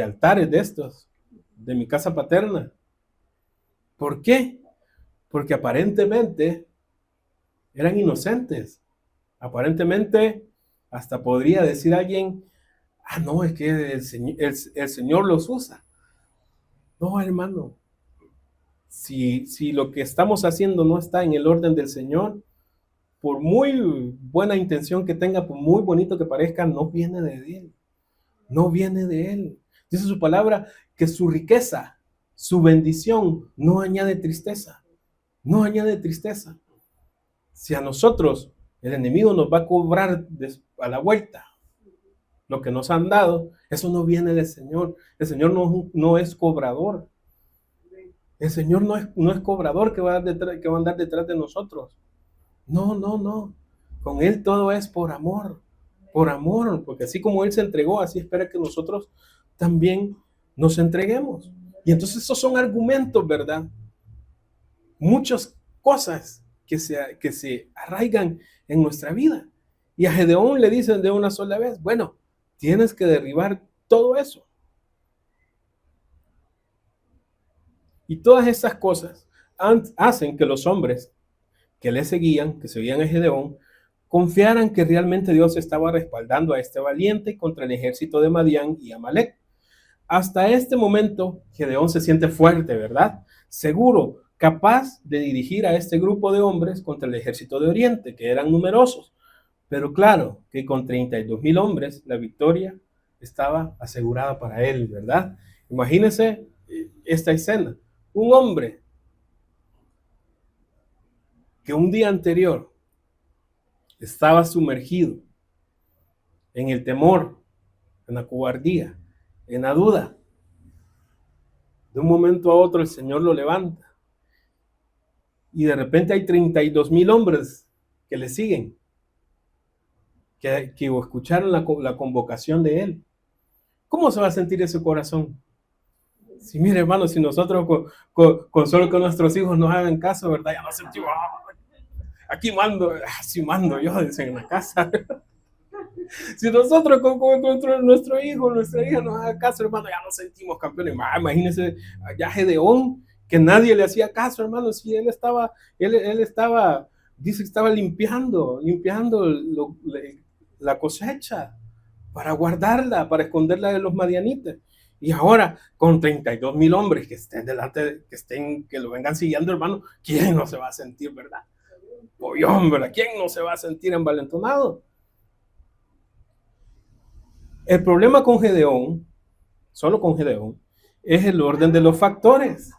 altares de estos, de mi casa paterna. ¿Por qué? Porque aparentemente eran inocentes. Aparentemente, hasta podría decir alguien, ah, no, es que el Señor los usa. No, hermano, si lo que estamos haciendo no está en el orden del Señor, por muy buena intención que tenga, por muy bonito que parezca, no viene de Él. No viene de Él. Dice su palabra que su riqueza, su bendición, no añade tristeza. No añade tristeza. Si a nosotros el enemigo nos va a cobrar a la vuelta lo que nos han dado, eso no viene del Señor. El Señor no es cobrador. El Señor no es cobrador que va a andar detrás de nosotros. No, no, no. Con Él todo es por amor, porque así como Él se entregó, así espera que nosotros también nos entreguemos. Y entonces esos son argumentos, ¿verdad? Muchas cosas que se arraigan en nuestra vida. Y a Gedeón le dicen de una sola vez, bueno, tienes que derribar todo eso. Y todas estas cosas hacen que los hombres que le seguían, que seguían a Gedeón, confiaran que realmente Dios estaba respaldando a este valiente contra el ejército de Madián y Amalek. Hasta este momento, Gedeón se siente fuerte, ¿verdad? Seguro, capaz de dirigir a este grupo de hombres contra el ejército de Oriente, que eran numerosos. Pero claro, que con 32,000 hombres, la victoria estaba asegurada para él, ¿verdad? Imagínense esta escena. Un hombre que un día anterior estaba sumergido en el temor, en la cobardía, en la duda. De un momento a otro el Señor lo levanta. Y de repente hay 32,000 hombres que le siguen, que escucharon la convocación de él. ¿Cómo se va a sentir ese corazón? Si mire, hermano, si nosotros con solo que nuestros hijos nos hagan caso, ¿verdad? Ya nos sentimos, aquí mando, así mando yo, dicen en la casa. Si nosotros con nuestro hijo, nuestra hija nos haga caso, hermano, ya nos sentimos campeones. Imagínense, ya Gedeón, que nadie le hacía caso, hermano, si él estaba, dice que estaba limpiando la cosecha para guardarla, para esconderla de los madianitas. Y ahora, con 32,000 hombres que estén delante, que lo vengan siguiendo, hermano, ¿quién no se va a sentir, verdad? Oye, hombre, ¿quién no se va a sentir envalentonado? El problema con Gedeón, solo con Gedeón, es el orden de los factores.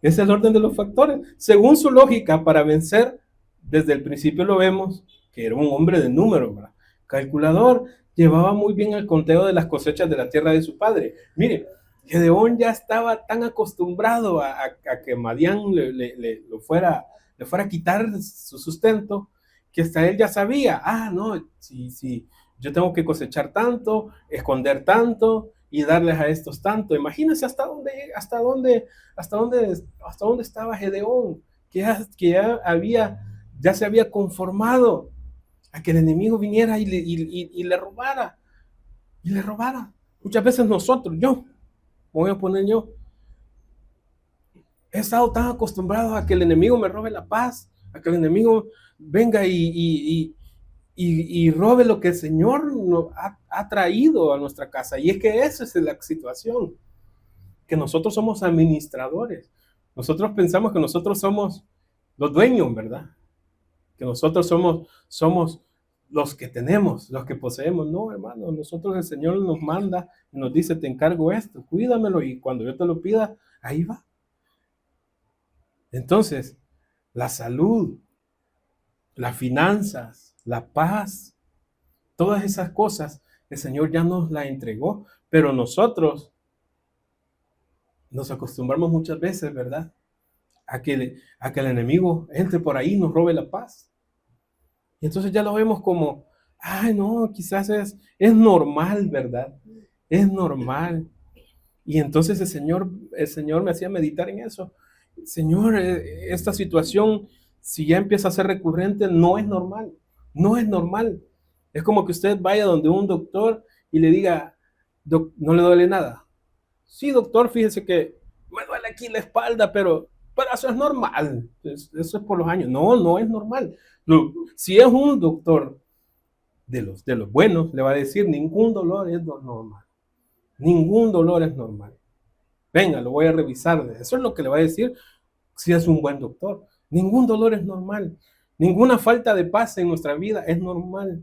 Es el orden de los factores. Según su lógica, para vencer, desde el principio lo vemos, que era un hombre de números, ¿verdad? Calculador, llevaba muy bien el conteo de las cosechas de la tierra de su padre. Mire, Gedeón ya estaba tan acostumbrado a que Madián le fuera a quitar su sustento, que hasta él ya sabía, no, si yo tengo que cosechar tanto, esconder tanto y darles a estos tanto. Imagínense hasta dónde estaba Gedeón, que ya se había conformado a que el enemigo viniera y le robara. Y le robara. Muchas veces nosotros, yo, voy a poner yo, he estado tan acostumbrado a que el enemigo me robe la paz, a que el enemigo venga y robe lo que el Señor nos ha traído a nuestra casa. Y es que esa es la situación, que nosotros somos administradores. Nosotros pensamos que nosotros somos los dueños, ¿verdad? Que nosotros somos los que tenemos, los que poseemos. No, hermano, nosotros el Señor nos manda y nos dice, te encargo esto, cuídamelo, y cuando yo te lo pida, ahí va. Entonces, la salud, las finanzas, la paz, todas esas cosas, el Señor ya nos las entregó, pero nosotros nos acostumbramos muchas veces, ¿verdad? A que el enemigo entre por ahí y nos robe la paz. Y entonces ya lo vemos como, no, quizás es normal, ¿verdad? Es normal. Y entonces el Señor me hacía meditar en eso. Señor, esta situación, si ya empieza a ser recurrente, no es normal. No es normal. Es como que usted vaya donde un doctor y le diga, no le duele nada. Sí, doctor, fíjese que me duele aquí la espalda, pero eso es normal. Eso es por los años. No, no es normal. Si es un doctor de los buenos, le va a decir, ningún dolor es normal. Ningún dolor es normal. Venga, lo voy a revisar. Eso es lo que le va a decir si es un buen doctor. Ningún dolor es normal. Ninguna falta de paz en nuestra vida es normal.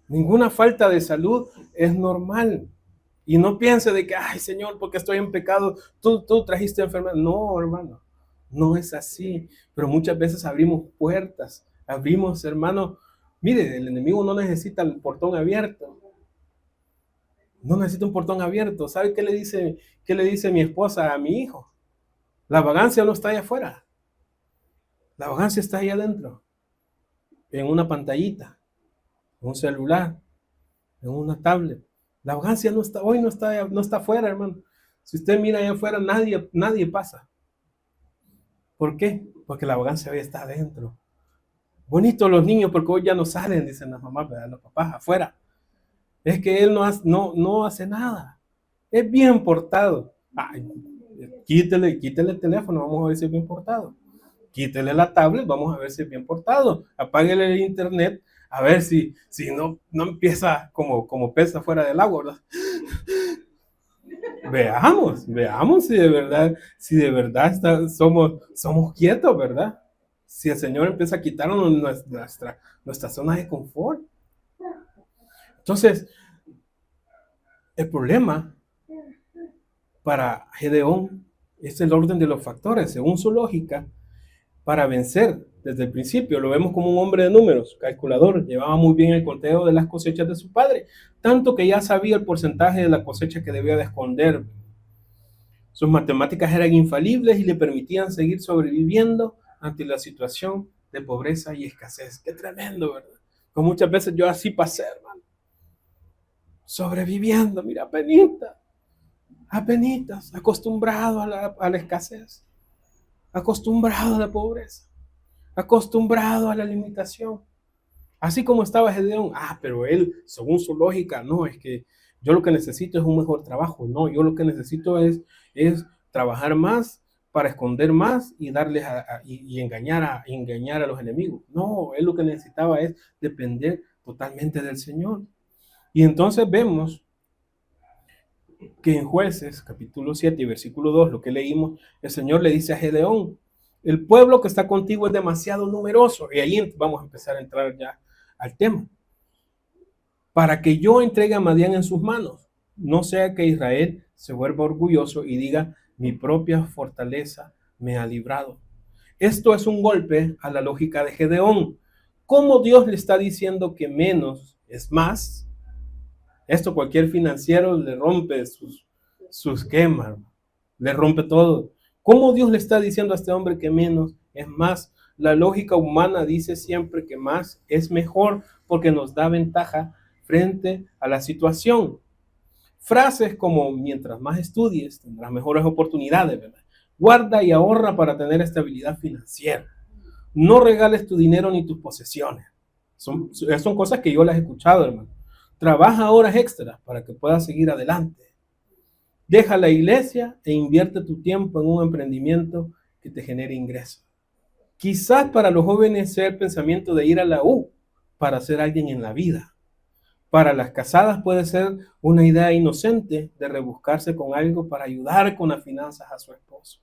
Ninguna falta de salud es normal. Y no piense de que, ay, Señor, porque estoy en pecado, tú trajiste enfermedad. No, hermano, no es así. Pero muchas veces abrimos puertas, abrimos, hermano. Mire, el enemigo no necesita el portón abierto. No necesita un portón abierto. ¿Sabe qué le dice mi esposa a mi hijo? La vagancia no está allá afuera. La vagancia está ahí adentro. En una pantallita, en un celular, en una tablet. La vagancia no está, hoy no está afuera, hermano. Si usted mira allá afuera, nadie pasa. ¿Por qué? Porque la vagancia hoy está adentro. Bonito los niños porque hoy ya no salen, dicen las mamás, los papás afuera. Es que él no hace nada. Es bien portado. Ay, quítele el teléfono, vamos a ver si es bien portado. Quítele la tablet, vamos a ver si es bien portado. Apáguele el internet, a ver si no empieza como pesa fuera del agua, ¿verdad? Veamos si de verdad somos quietos, ¿verdad? Si el Señor empieza a quitarnos nuestra zona de confort. Entonces, el problema para Gedeón es el orden de los factores, según su lógica, para vencer. Desde el principio lo vemos como un hombre de números, calculador, llevaba muy bien el conteo de las cosechas de su padre, tanto que ya sabía el porcentaje de la cosecha que debía de esconder. Sus matemáticas eran infalibles y le permitían seguir sobreviviendo ante la situación de pobreza y escasez. Qué tremendo, ¿verdad? Pues muchas veces yo así pasé, hermano. Sobreviviendo, mira, apenitas, acostumbrado a la escasez, acostumbrado a la pobreza, acostumbrado a la limitación. Así como estaba Gedeón, pero él, según su lógica, no, es que yo lo que necesito es un mejor trabajo, no, yo lo que necesito es trabajar más para esconder más y darles y engañar a los enemigos. No, él lo que necesitaba es depender totalmente del Señor. Y entonces vemos que en Jueces, capítulo 7 y versículo 2, lo que leímos, el Señor le dice a Gedeón, el pueblo que está contigo es demasiado numeroso. Y ahí vamos a empezar a entrar ya al tema. Para que yo entregue a Madián en sus manos, no sea que Israel se vuelva orgulloso y diga, mi propia fortaleza me ha librado. Esto es un golpe a la lógica de Gedeón. ¿Cómo Dios le está diciendo que menos es más? Esto cualquier financiero le rompe su esquema, le rompe todo. ¿Cómo Dios le está diciendo a este hombre que menos es más? La lógica humana dice siempre que más es mejor porque nos da ventaja frente a la situación. Frases como mientras más estudies tendrás mejores oportunidades, ¿verdad? Guarda y ahorra para tener estabilidad financiera. No regales tu dinero ni tus posesiones. Son cosas que yo las he escuchado, hermano. Trabaja horas extras para que puedas seguir adelante. Deja la iglesia e invierte tu tiempo en un emprendimiento que te genere ingresos. Quizás para los jóvenes sea el pensamiento de ir a la U para ser alguien en la vida. Para las casadas puede ser una idea inocente de rebuscarse con algo para ayudar con las finanzas a su esposo.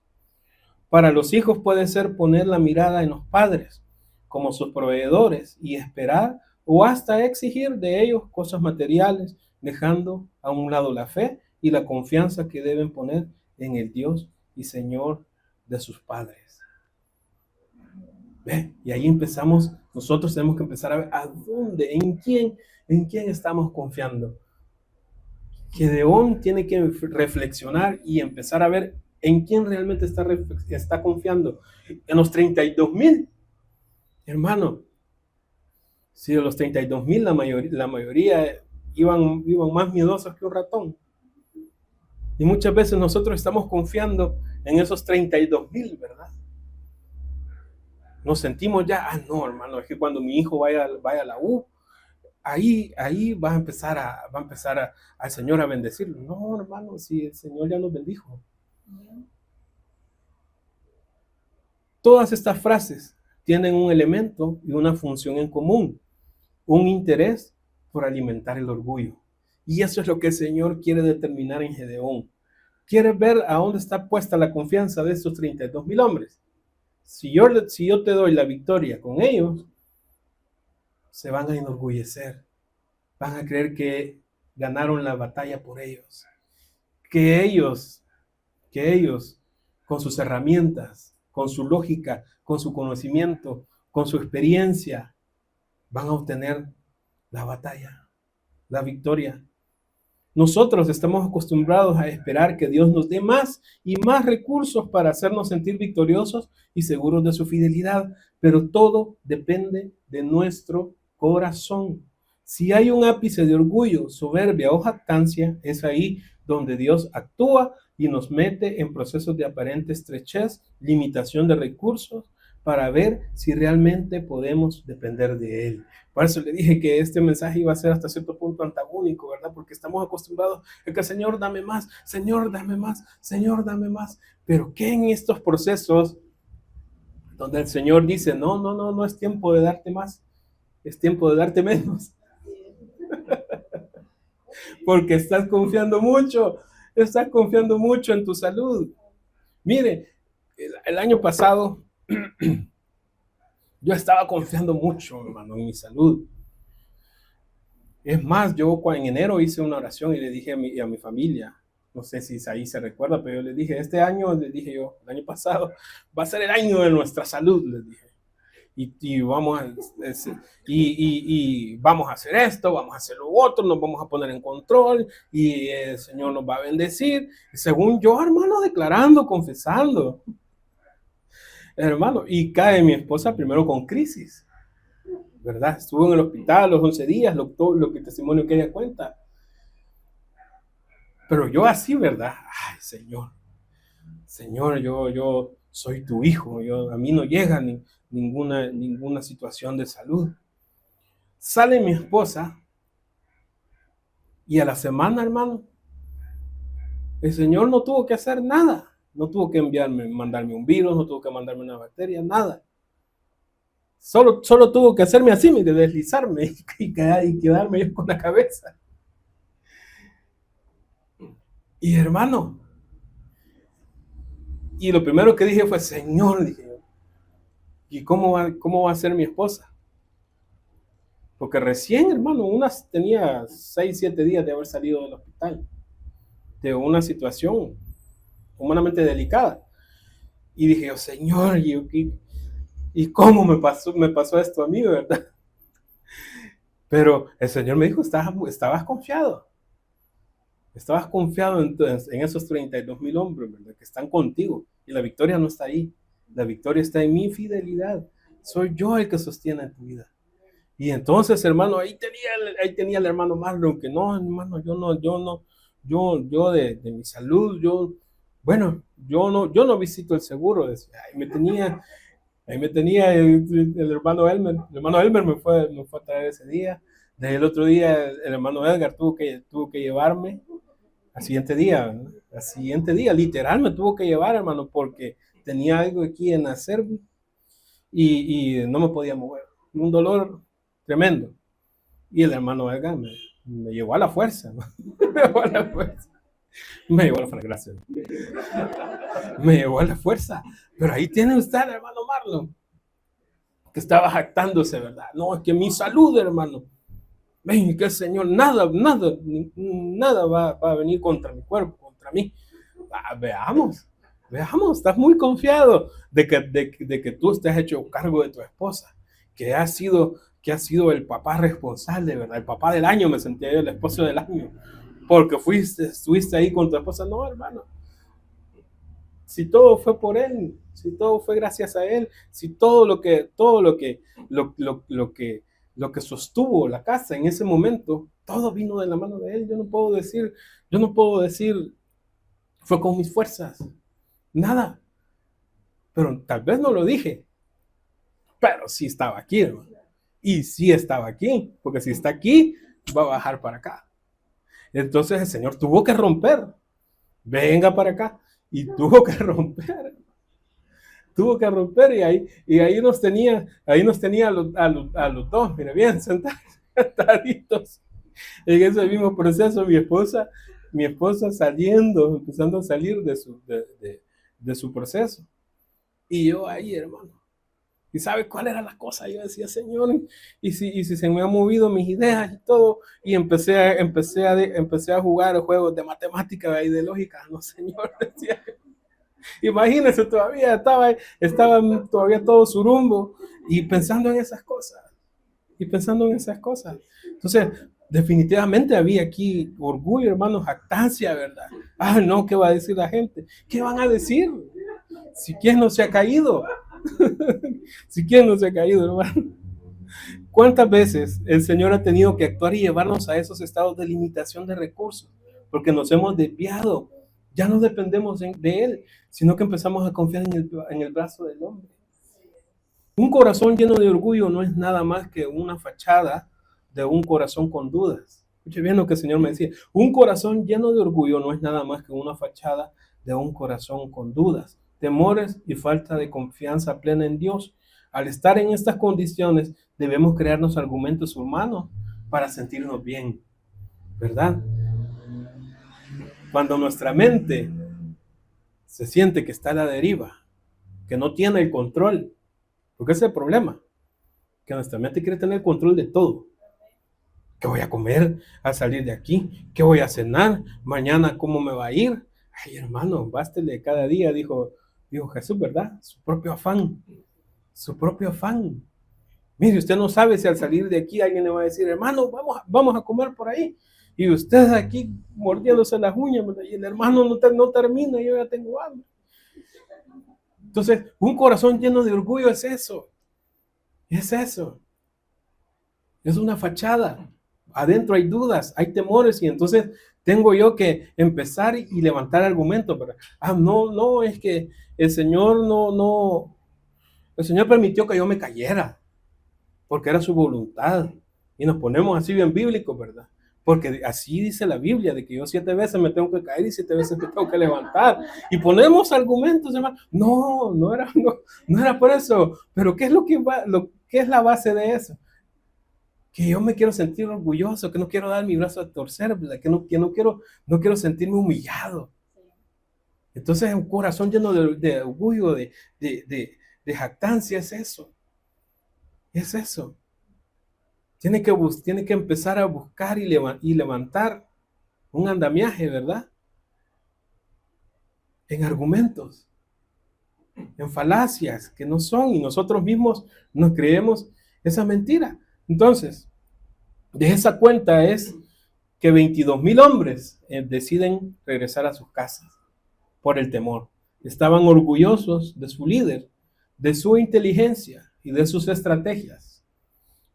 Para los hijos puede ser poner la mirada en los padres como sus proveedores y esperar o hasta exigir de ellos cosas materiales, dejando a un lado la fe y la confianza que deben poner en el Dios y Señor de sus padres. ¿Ve? Y ahí nosotros tenemos que empezar a ver a dónde, en quién estamos confiando. Gedeón tiene que reflexionar y empezar a ver en quién realmente está confiando. En los 32,000. Hermano, si de los 32,000 la mayoría iban más miedosos que un ratón. Y muchas veces nosotros estamos confiando en esos 32,000, ¿verdad? Nos sentimos ya, no, hermano, es que cuando mi hijo vaya a la U, ahí va a empezar al Señor a bendecirlo. No, hermano, si el Señor ya nos bendijo. Todas estas frases tienen un elemento y una función en común, un interés por alimentar el orgullo. Y eso es lo que el Señor quiere determinar en Gedeón. Quiere ver a dónde está puesta la confianza de estos 32,000 hombres. Si yo te doy la victoria con ellos, se van a enorgullecer. Van a creer que ganaron la batalla por ellos. Que ellos, con sus herramientas, con su lógica, con su conocimiento, con su experiencia, van a obtener la batalla, la victoria. Nosotros estamos acostumbrados a esperar que Dios nos dé más y más recursos para hacernos sentir victoriosos y seguros de su fidelidad, pero todo depende de nuestro corazón. Si hay un ápice de orgullo, soberbia o jactancia, es ahí donde Dios actúa y nos mete en procesos de aparente estrechez, limitación de recursos, para ver si realmente podemos depender de Él. Por eso le dije que este mensaje iba a ser hasta cierto punto antagónico, ¿verdad? Porque estamos acostumbrados a que Señor, dame más, Señor, dame más, Señor, dame más. Pero ¿qué en estos procesos donde el Señor dice, no es tiempo de darte más, es tiempo de darte menos? Porque estás confiando mucho en tu salud. Mire, el año pasado yo estaba confiando mucho, hermano, en mi salud. Es más, yo en enero hice una oración y le dije a mi familia, no sé si ahí se recuerda, pero yo le dije, este año, le dije yo, el año pasado, va a ser el año de nuestra salud, les dije. Y vamos a hacer esto, vamos a hacer lo otro, nos vamos a poner en control y el Señor nos va a bendecir. Según yo, hermano, declarando, confesando. Hermano, y cae mi esposa primero con crisis, ¿verdad? Estuvo en el hospital los 11 días, lo que el testimonio que ella cuenta. Pero yo así, ¿verdad? Ay, Señor, yo soy tu hijo, a mí no llega ninguna situación de salud. Sale mi esposa y a la semana, hermano, el Señor no tuvo que hacer nada. No tuvo que mandarme un virus, no tuvo que mandarme una bacteria, nada. Solo tuvo que hacerme así, de deslizarme y quedarme yo con la cabeza. Y hermano, y lo primero que dije fue, Señor, dije yo, ¿y cómo va a ser mi esposa? Porque recién, hermano, tenía 6, 7 días de haber salido del hospital, de una situación humanamente delicada. Y dije yo, Señor, ¿y cómo me pasó esto a mí, verdad? Pero el Señor me dijo, estabas confiado. Estabas confiado en esos 32,000 hombres, ¿verdad? Que están contigo. Y la victoria no está ahí. La victoria está en mi fidelidad. Soy yo el que sostiene tu vida. Y entonces, hermano, ahí tenía el hermano Marlon, que no, hermano, yo de mi salud, yo no visito el seguro. Decía, ahí me tenía el hermano Elmer. El hermano Elmer me fue a traer ese día. Desde el otro día, el hermano Edgar tuvo que llevarme al siguiente día, ¿no? Al siguiente día, literal, me tuvo que llevar, hermano, porque tenía algo aquí en la cerviz y no me podía mover. Un dolor tremendo. Y el hermano Edgar me llevó a la fuerza, ¿no? Me llevó a la fuerza. Me llevó a la fuerza, gracias. Me llevó a la fuerza. Pero ahí tiene usted al hermano Marlon, que estaba jactándose, ¿verdad? No, es que mi salud, hermano. Ven, que el Señor, nada va a venir contra mi cuerpo, contra mí. Veamos, estás muy confiado de que tú estés hecho cargo de tu esposa, que ha sido el papá responsable, ¿verdad? El papá del año, me sentía yo, el esposo del año, porque estuviste ahí con tu esposa. No, hermano, si todo fue por él, si todo fue gracias a él, si todo lo que sostuvo la casa en ese momento, todo vino de la mano de él. Yo no puedo decir fue con mis fuerzas, nada. Pero tal vez no lo dije, pero sí estaba aquí, hermano. Y sí estaba aquí, porque si está aquí, va a bajar para acá. Entonces el Señor tuvo que romper. Venga para acá. Y tuvo que romper. Tuvo que romper y ahí nos tenía a los dos, mire bien, sentaditos en ese mismo proceso. Mi esposa saliendo, empezando a salir de su proceso. Y yo ahí, hermano. ¿Y sabe cuál era la cosa? Yo decía, Señor, y si se me han movido mis ideas y todo, y empecé a jugar juegos de matemática y de lógica, no, Señor, decía. Imagínense, estaba todavía todo surumbo y pensando en esas cosas, Entonces, definitivamente había aquí orgullo, hermano, jactancia, ¿verdad? Ah, no, ¿qué va a decir la gente? ¿Qué van a decir? Si quién no se ha caído. Si quién no se ha caído, hermano. ¿Cuántas veces el Señor ha tenido que actuar y llevarnos a esos estados de limitación de recursos? Porque nos hemos desviado. Ya no dependemos de Él, sino que empezamos a confiar en el brazo del hombre. Un corazón lleno de orgullo no es nada más que una fachada de un corazón con dudas. Escuche bien lo que el Señor me decía. Un corazón lleno de orgullo no es nada más que una fachada de un corazón con dudas, temores y falta de confianza plena en Dios. Al estar en estas condiciones, debemos crearnos argumentos humanos para sentirnos bien, ¿verdad? Cuando nuestra mente se siente que está a la deriva, que no tiene el control, porque ese es el problema, que nuestra mente quiere tener control de todo. ¿Qué voy a comer al salir de aquí? ¿Qué voy a cenar? Mañana, ¿cómo me va a ir? Ay, hermano, bástele cada día, dijo Jesús, ¿verdad? Su propio afán. Mire, usted no sabe si al salir de aquí alguien le va a decir, hermano, vamos a comer por ahí. Y usted aquí mordiéndose las uñas, ¿verdad? Y el hermano no termina, yo ya tengo hambre. Entonces, un corazón lleno de orgullo es eso. Es eso. Es una fachada. Adentro hay dudas, hay temores, y entonces tengo yo que empezar y levantar argumentos. Pero, no, es que el Señor el Señor permitió que yo me cayera, porque era su voluntad. Y nos ponemos así bien bíblicos, ¿verdad? Porque así dice la Biblia, de que yo 7 veces me tengo que caer y 7 veces me tengo que levantar. Y ponemos argumentos, hermano. No era por eso. Pero ¿qué es la base de eso? Que yo me quiero sentir orgulloso, que no quiero dar mi brazo a torcer, ¿verdad? Que no quiero sentirme humillado. Entonces un corazón lleno de orgullo, de jactancia, es eso. Es eso. Tiene que empezar a buscar y levantar un andamiaje, ¿verdad? En argumentos, en falacias que no son, y nosotros mismos nos creemos esa mentira. Entonces, de esa cuenta es que 22,000 hombres deciden regresar a sus casas por el temor. Estaban orgullosos de su líder, de su inteligencia y de sus estrategias,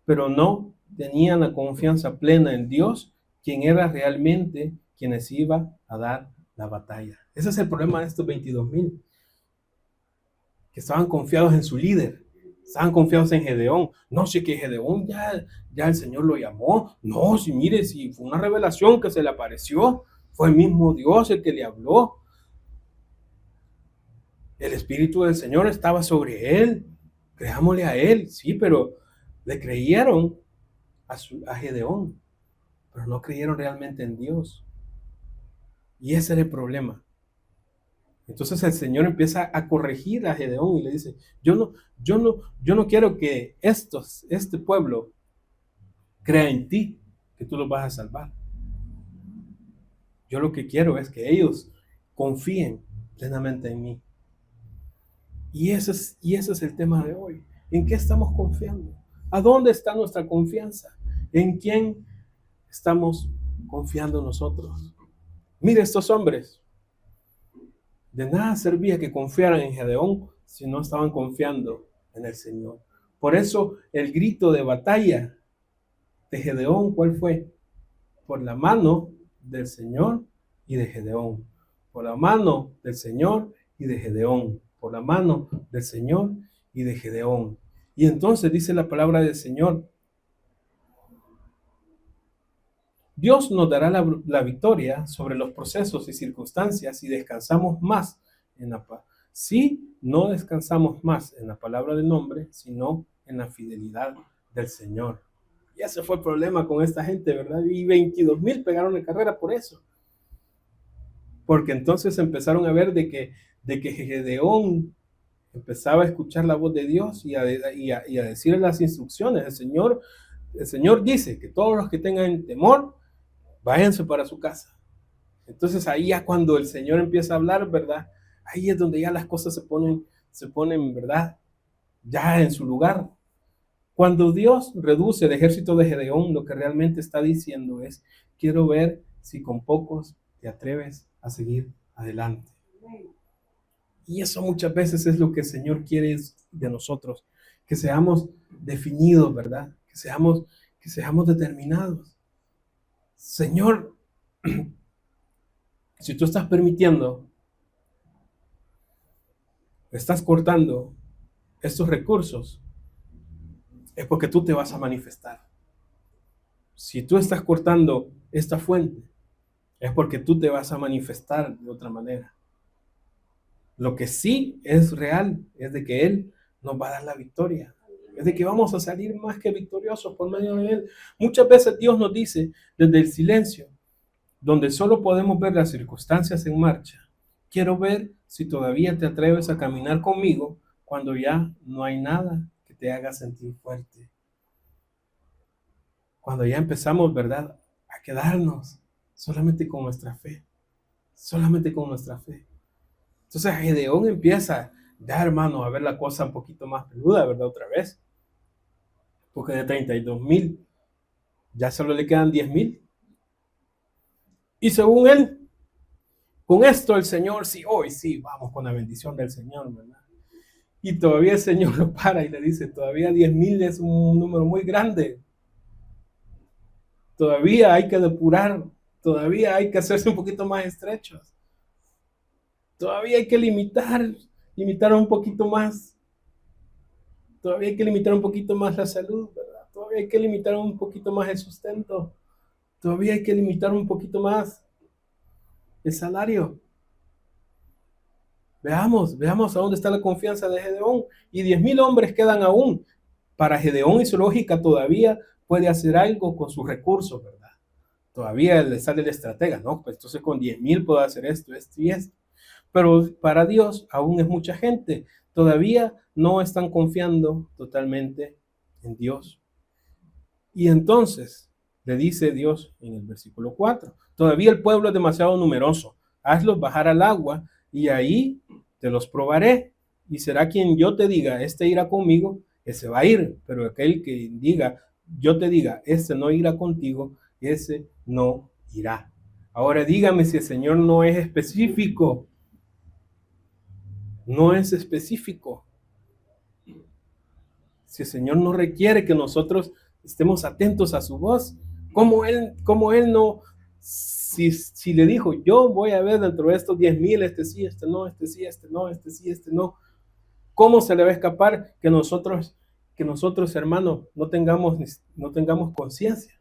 pero no tenían la confianza plena en Dios, quien era realmente quienes iba a dar la batalla. Ese es el problema de estos 22,000, que estaban confiados en su líder. Estaban confiados en Gedeón. No, si que Gedeón ya el Señor lo llamó. No, si mire, si fue una revelación que se le apareció, fue el mismo Dios el que le habló. El Espíritu del Señor estaba sobre él. Creámosle a él, sí, pero le creyeron a Gedeón, pero no creyeron realmente en Dios. Y ese era el problema. Entonces el Señor empieza a corregir a Gedeón y le dice, yo no quiero que este pueblo crea en ti, que tú los vas a salvar. Yo lo que quiero es que ellos confíen plenamente en mí. Y ese es el tema de hoy. ¿En qué estamos confiando? ¿A dónde está nuestra confianza? ¿En quién estamos confiando nosotros? Mire, estos hombres, de nada servía que confiaran en Gedeón si no estaban confiando en el Señor. Por eso el grito de batalla de Gedeón, ¿cuál fue? Por la mano del Señor y de Gedeón. Por la mano del Señor y de Gedeón. por la mano del Señor y de Gedeón. Y entonces dice la palabra del Señor Dios nos dará la victoria sobre los procesos y circunstancias si descansamos más en la paz. Si no descansamos más en la palabra del nombre, sino en la fidelidad del Señor. Y ese fue el problema con esta gente, ¿verdad? Y 22,000 pegaron la carrera por eso. Porque entonces empezaron a ver de que Gedeón empezaba a escuchar la voz de Dios y a decirle las instrucciones. El Señor dice que todos los que tengan temor, váyanse para su casa. Entonces ahí ya cuando el Señor empieza a hablar, ¿verdad? Ahí es donde ya las cosas se ponen, ¿verdad? Ya en su lugar. Cuando Dios reduce el ejército de Gedeón, lo que realmente está diciendo es, quiero ver si con pocos te atreves a seguir adelante. Y eso muchas veces es lo que el Señor quiere de nosotros, que seamos definidos, ¿verdad? Que seamos determinados. Señor, si tú estás permitiendo, estás cortando estos recursos, es porque tú te vas a manifestar. Si tú estás cortando esta fuente, es porque tú te vas a manifestar de otra manera. Lo que sí es real es de que Él nos va a dar la victoria. Es de que vamos a salir más que victoriosos por medio de Él. Muchas veces Dios nos dice desde el silencio, donde solo podemos ver las circunstancias en marcha. Quiero ver si todavía te atreves a caminar conmigo cuando ya no hay nada que te haga sentir fuerte. Cuando ya empezamos, ¿verdad?, a quedarnos solamente con nuestra fe. Solamente con nuestra fe. Entonces Gedeón empieza, ya hermano, a ver la cosa un poquito más peluda, ¿verdad? Otra vez. Porque de 32,000, ya solo le quedan 10,000. Y según él, con esto el Señor, sí, hoy sí, vamos con la bendición del Señor, ¿verdad? Y todavía el Señor lo para y le dice, todavía 10,000 es un número muy grande. Todavía hay que depurar, todavía hay que hacerse un poquito más estrechos. Todavía hay que limitar un poquito más. Todavía hay que limitar un poquito más la salud, ¿verdad? Todavía hay que limitar un poquito más el sustento. Todavía hay que limitar un poquito más el salario. Veamos a dónde está la confianza de Gedeón. Y 10,000 hombres quedan aún. Para Gedeón y su lógica todavía puede hacer algo con sus recursos, ¿verdad? Todavía le sale el estratega, ¿no? Pues entonces con 10,000 puedo hacer esto, esto y esto. Pero para Dios aún es mucha gente. Todavía no están confiando totalmente en Dios. Y entonces le dice Dios en el versículo 4, todavía el pueblo es demasiado numeroso, hazlos bajar al agua y ahí te los probaré. Y será quien yo te diga, este irá conmigo, ese va a ir. Pero aquel que yo te diga, este no irá contigo, ese no irá. Ahora dígame si el Señor no es específico. No es específico. Si el Señor no requiere que nosotros estemos atentos a su voz, como él no, si le dijo, yo voy a ver dentro de estos 10,000, este sí, este no, este sí, este no, este sí, este no, ¿cómo se le va a escapar que nosotros, hermanos, no tengamos conciencia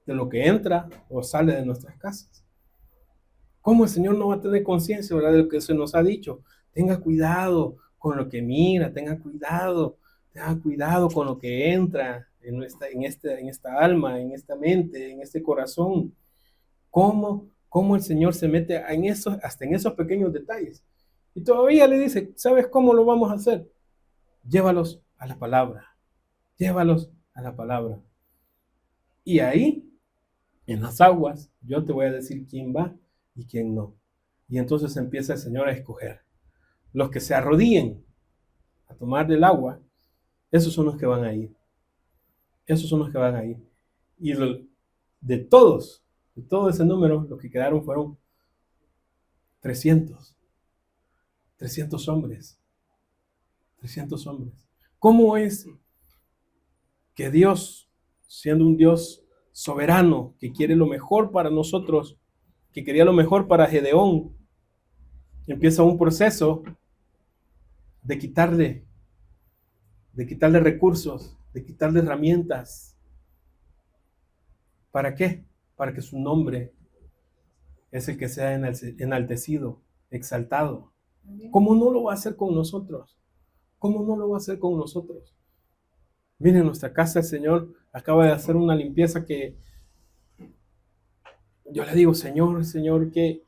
de lo que entra o sale de nuestras casas? ¿Cómo el Señor no va a tener conciencia, verdad, de lo que se nos ha dicho? Tenga cuidado con lo que mira, tenga cuidado con lo que entra en esta alma, en esta mente, en este corazón. ¿Cómo el Señor se mete hasta en esos pequeños detalles? Y todavía le dice, ¿sabes cómo lo vamos a hacer? Llévalos a la palabra. Llévalos a la palabra. Y ahí, en las aguas, yo te voy a decir quién va y quién no. Y entonces empieza el Señor a escoger. Los que se arrodillen a tomar del agua, esos son los que van a ir. Esos son los que van a ir. Y de todo ese número, los que quedaron fueron 300 hombres. 300 hombres. ¿Cómo es que Dios, siendo un Dios soberano, que quiere lo mejor para nosotros, que quería lo mejor para Gedeón, empieza un proceso de quitarle recursos, de quitarle herramientas? ¿Para qué? para que su nombre es el que sea enaltecido, exaltado. ¿Cómo no lo va a hacer con nosotros? ¿Cómo no lo va a hacer con nosotros? Miren, en nuestra casa el Señor acaba de hacer una limpieza que yo le digo, Señor, que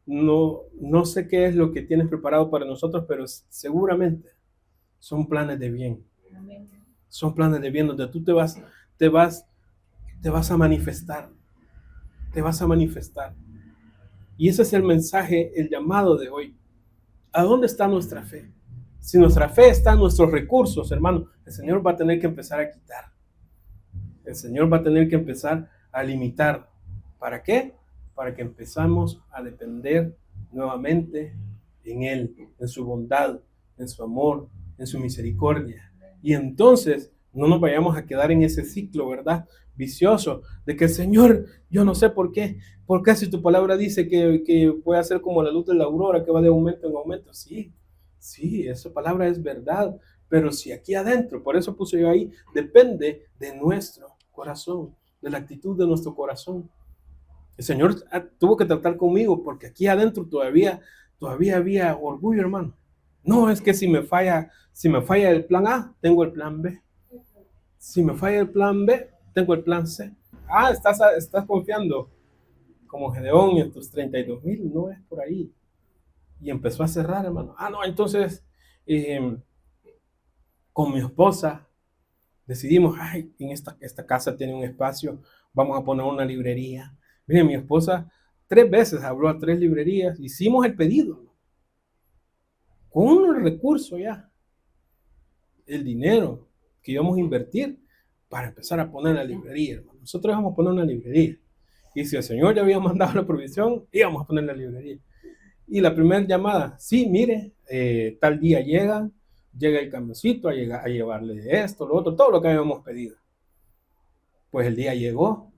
no sé qué es lo que tienes preparado para nosotros, pero seguramente son planes de bien. Son planes de bien donde tú te vas a manifestar. Te vas a manifestar. Y ese es el mensaje, el llamado de hoy. ¿A dónde está nuestra fe? Si nuestra fe está en nuestros recursos, hermano, el Señor va a tener que empezar a quitar. El Señor va a tener que empezar a limitar. ¿Para qué? Para que empezamos a depender nuevamente en Él, en su bondad, en su amor, en su misericordia. Y entonces no nos vayamos a quedar en ese ciclo, ¿verdad? Vicioso, de que el Señor, yo no sé por qué si tu palabra dice que puede ser como la luz de la aurora, que va de aumento en aumento. Sí, esa palabra es verdad, pero si aquí adentro, por eso puse yo ahí, depende de nuestro corazón, de la actitud de nuestro corazón. El Señor tuvo que tratar conmigo porque aquí adentro todavía había orgullo, hermano. No, es que si me falla el plan A, tengo el plan B. Si me falla el plan B, tengo el plan C. Estás confiando como Gedeón en tus 32,000, no es por ahí. Y empezó a cerrar, hermano. No, entonces con mi esposa decidimos, en esta casa tiene un espacio, vamos a poner una librería. Miren, mi esposa 3 veces habló a 3 librerías, hicimos el pedido, con un recurso ya, el dinero que íbamos a invertir para empezar a poner la librería, hermano. Nosotros íbamos a poner una librería. Y si el Señor ya había mandado la provisión, íbamos a poner la librería. Y la primera llamada, sí, mire, tal día llega el camioncito a llevarle esto, lo otro, todo lo que habíamos pedido. Pues el día llegó,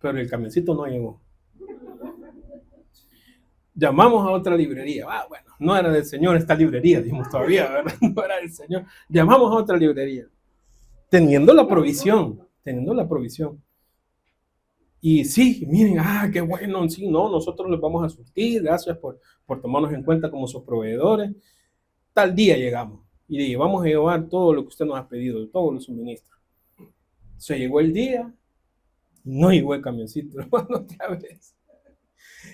pero el camioncito no llegó. Llamamos a otra librería. Bueno, no era del Señor esta librería, dijimos todavía, ¿verdad? No era del Señor. Llamamos a otra librería, teniendo la provisión. Y sí, miren, qué bueno, sí, no, nosotros les vamos a surtir, gracias por tomarnos en cuenta como sus proveedores. Tal día llegamos y le vamos a llevar todo lo que usted nos ha pedido, todos los suministros. Se llegó el día, no llegó el camioncito, hermano, otra vez.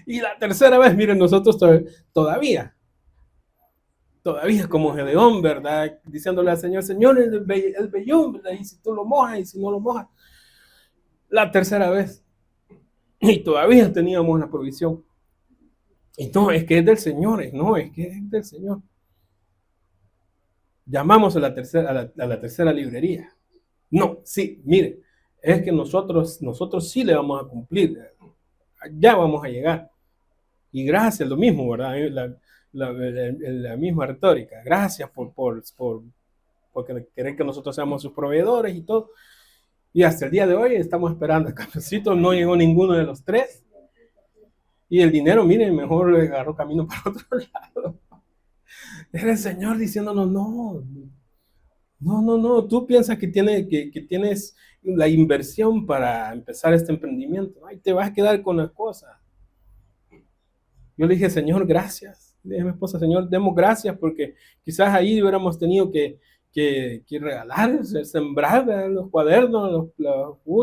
Y la tercera vez, miren, nosotros todavía como Gedeón, ¿verdad? Diciéndole al Señor, el vellón, ¿verdad? Y si tú lo mojas y si no lo mojas. La tercera vez. Y todavía teníamos la provisión. Y no, es que es del Señor, es que es del Señor. Llamamos a la tercera librería. No, sí, mire, es que nosotros sí le vamos a cumplir. Ya vamos a llegar. Y gracias, lo mismo, ¿verdad? La misma retórica. Gracias por querer que nosotros seamos sus proveedores y todo. Y hasta el día de hoy estamos esperando. El camioncito no llegó ninguno de los 3. Y el dinero, miren, mejor le agarró camino para otro lado. Era el Señor diciéndonos, no, tú piensas que tienes la inversión para empezar este emprendimiento. Te vas a quedar con las cosas. Yo le dije, Señor, gracias. Le dije a mi esposa, Señor, demos gracias porque quizás ahí hubiéramos tenido que regalar, sembrar los cuadernos,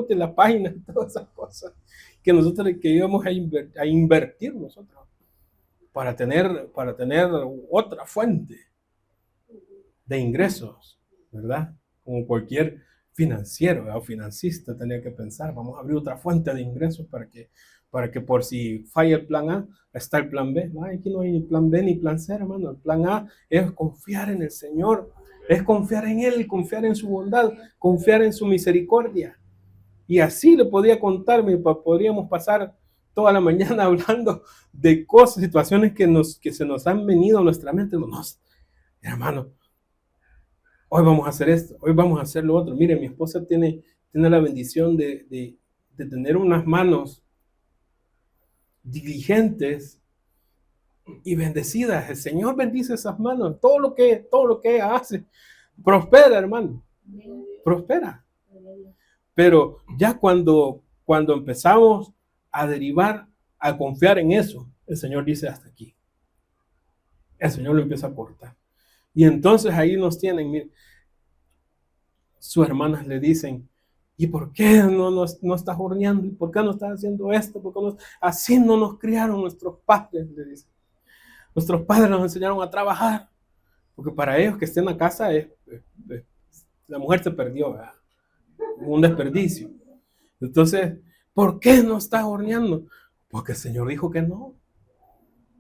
las páginas, todas esas cosas que nosotros íbamos a invertir nosotros para tener otra fuente de ingresos, ¿verdad? Como cualquier financiero o financista tenía que pensar, vamos a abrir otra fuente de ingresos para que por si falla el plan A, está el plan B. Aquí no hay ni plan B ni plan C, hermano. El plan A es confiar en el Señor, es confiar en Él, confiar en su bondad, confiar en su misericordia. Y así le podía contar, podríamos pasar toda la mañana hablando de cosas, situaciones que se nos han venido a nuestra mente. Hermano, hoy vamos a hacer esto, hoy vamos a hacer lo otro. Mire, mi esposa tiene la bendición de tener unas manos diligentes y bendecidas. El Señor bendice esas manos. Todo lo que ella hace prospera, hermano. Prospera. Pero ya cuando cuando empezamos a derivar, a confiar en eso, el Señor dice hasta aquí. El Señor lo empieza a cortar. Y entonces ahí nos tienen, miren, sus hermanas le dicen, ¿y por qué no estás horneando? ¿Y por qué no estás haciendo esto? ¿Por qué no? Así no nos criaron nuestros padres, le dicen. Nuestros padres nos enseñaron a trabajar. Porque para ellos que estén en la casa, la mujer se perdió, ¿verdad? Un desperdicio. Entonces, ¿por qué no estás horneando? Porque el Señor dijo que no.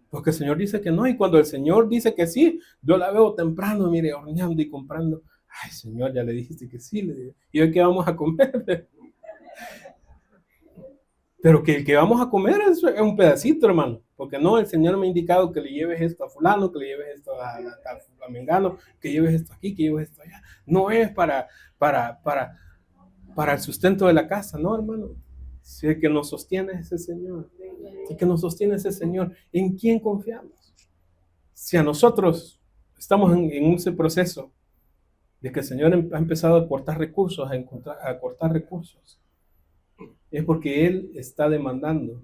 Porque el Señor dice que no. Y cuando el Señor dice que sí, yo la veo temprano, mire, horneando y comprando. Ay, Señor, ya le dijiste que sí. Le digo. ¿Y hoy qué vamos a comer? Pero que el que vamos a comer es un pedacito, hermano. Porque no, el Señor me ha indicado que le lleves esto a fulano, que le lleves esto a Mengano, que lleves esto aquí, que lleves esto allá. No es para el sustento de la casa, no, hermano. Si el que nos sostiene es ese Señor. Si el que nos sostiene es ese Señor, ¿en quién confiamos? Si a nosotros estamos en ese proceso de que el Señor ha empezado a cortar recursos, a cortar recursos, es porque Él está demandando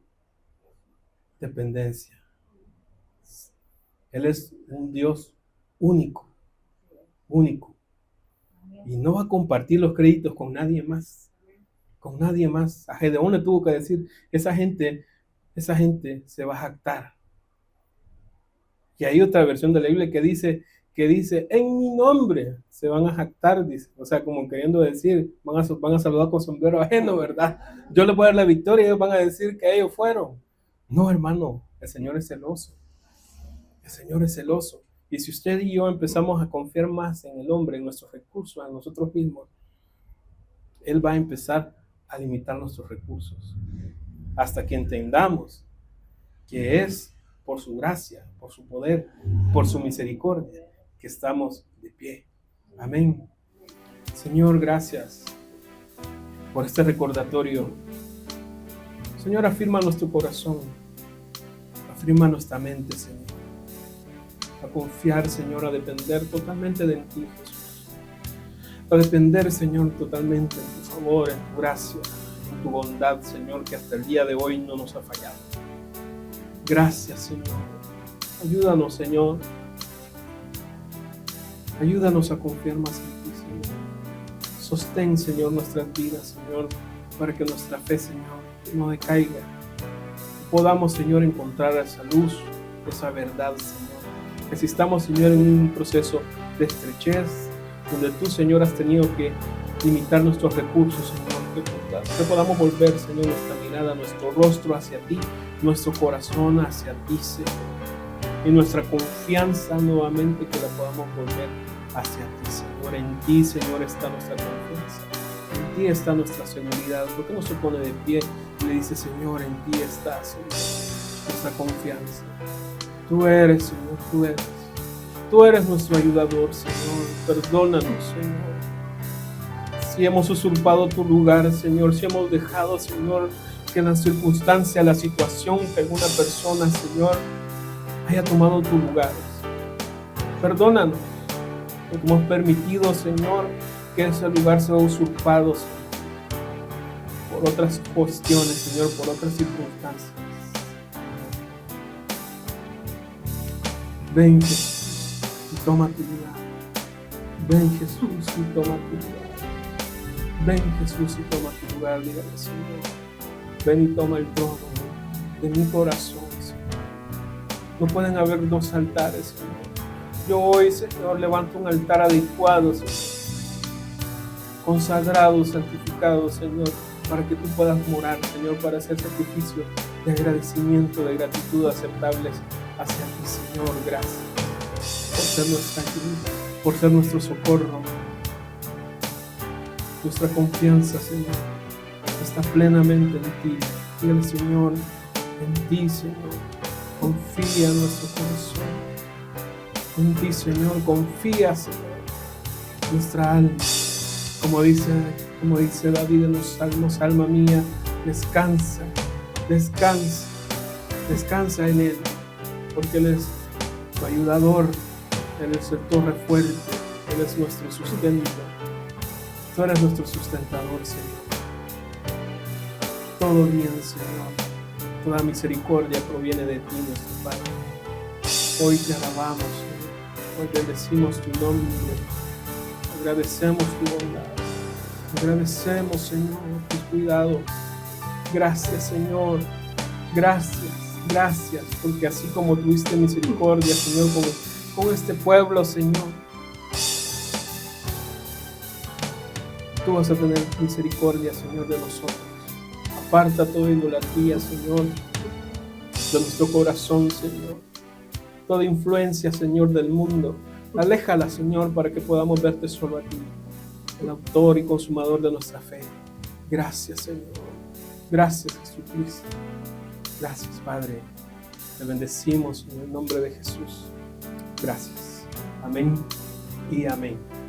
dependencia. Él es un Dios único, único. Y no va a compartir los créditos con nadie más. Con nadie más. A Gedeón le tuvo que decir, esa gente se va a jactar. Y hay otra versión de la Biblia que dice, en mi nombre se van a jactar, dice. O sea, como queriendo decir, van a saludar con sombrero ajeno, ¿verdad? Yo les voy a dar la victoria y ellos van a decir que ellos fueron. No, hermano, el Señor es celoso. El Señor es celoso. Y si usted y yo empezamos a confiar más en el hombre, en nuestros recursos, en nosotros mismos, Él va a empezar a limitar nuestros recursos. Hasta que entendamos que es por su gracia, por su poder, por su misericordia, que estamos de pie. Amén. Señor, gracias por este recordatorio. Señor, afirma nuestro corazón, afirma nuestra mente, Señor, a confiar, Señor, a depender totalmente de ti, Jesús, a depender, Señor, totalmente en tu favor, en tu gracia, en tu bondad, Señor, que hasta el día de hoy no nos ha fallado. Gracias, Señor. Ayúdanos, Señor. Ayúdanos a confiar más en ti, Señor. Sostén, Señor, nuestras vidas, Señor, para que nuestra fe, Señor, no decaiga. Podamos, Señor, encontrar esa luz, esa verdad, Señor. Que si estamos, Señor, en un proceso de estrechez, donde tú, Señor, has tenido que limitar nuestros recursos, Señor, que podamos volver, Señor, nuestra mirada, nuestro rostro hacia ti, nuestro corazón hacia ti, Señor, y nuestra confianza nuevamente que la podamos volver hacia ti, Señor. En ti, Señor, está nuestra confianza, en ti está nuestra seguridad. ¿Por qué no se pone de pie y le dice, Señor, en ti está, Señor, nuestra confianza? Tú eres, Señor, tú eres nuestro ayudador, Señor. Perdónanos, Señor, si hemos usurpado tu lugar, Señor, si hemos dejado, Señor, que la circunstancia, la situación, que alguna persona, Señor, haya tomado tu lugar. Perdónanos, porque hemos permitido, Señor, que ese lugar sea usurpado, Señor, por otras cuestiones, Señor, por otras circunstancias. Ven, Jesús, y toma tu lugar. Ven, Jesús, y toma tu lugar. Ven, Jesús, y toma tu lugar. Dígale, Señor, ven y toma el trono de mi corazón, Señor. No pueden haber dos altares, Señor. Yo hoy, Señor, levanto un altar adecuado, Señor, consagrado, santificado, Señor, para que tú puedas morar, Señor, para hacer sacrificio de agradecimiento, de gratitud aceptables hacia ti, Señor. Gracias por ser nuestra ayuda, por ser nuestro socorro. Nuestra confianza, Señor, está plenamente en ti. Dígale, Señor, en ti, Señor, confía en nuestro corazón. En ti, Señor, confía, Señor, nuestra alma. Como dice David en los Salmos, alma mía, descansa, descansa, descansa en Él, porque Él es tu ayudador, Él es el torre fuerte, Él es nuestro sustento. Tú eres nuestro sustentador, Señor. todo bien, Señor. Toda misericordia proviene de ti, nuestro Padre. Hoy te alabamos, Señor. Hoy bendecimos tu nombre. Agradecemos tu bondad. Agradecemos, Señor, tus cuidados. Gracias, Señor. Gracias, gracias, porque así como tuviste misericordia, Señor, con este pueblo, Señor, tú vas a tener misericordia, Señor, de nosotros. Aparta toda idolatría, Señor, de nuestro corazón, Señor. Toda influencia, Señor, del mundo, aléjala, Señor, para que podamos verte solo a ti, el autor y consumador de nuestra fe. Gracias, Señor. Gracias, Jesucristo. Gracias, Padre. Te bendecimos en el nombre de Jesús. Gracias. Amén y amén.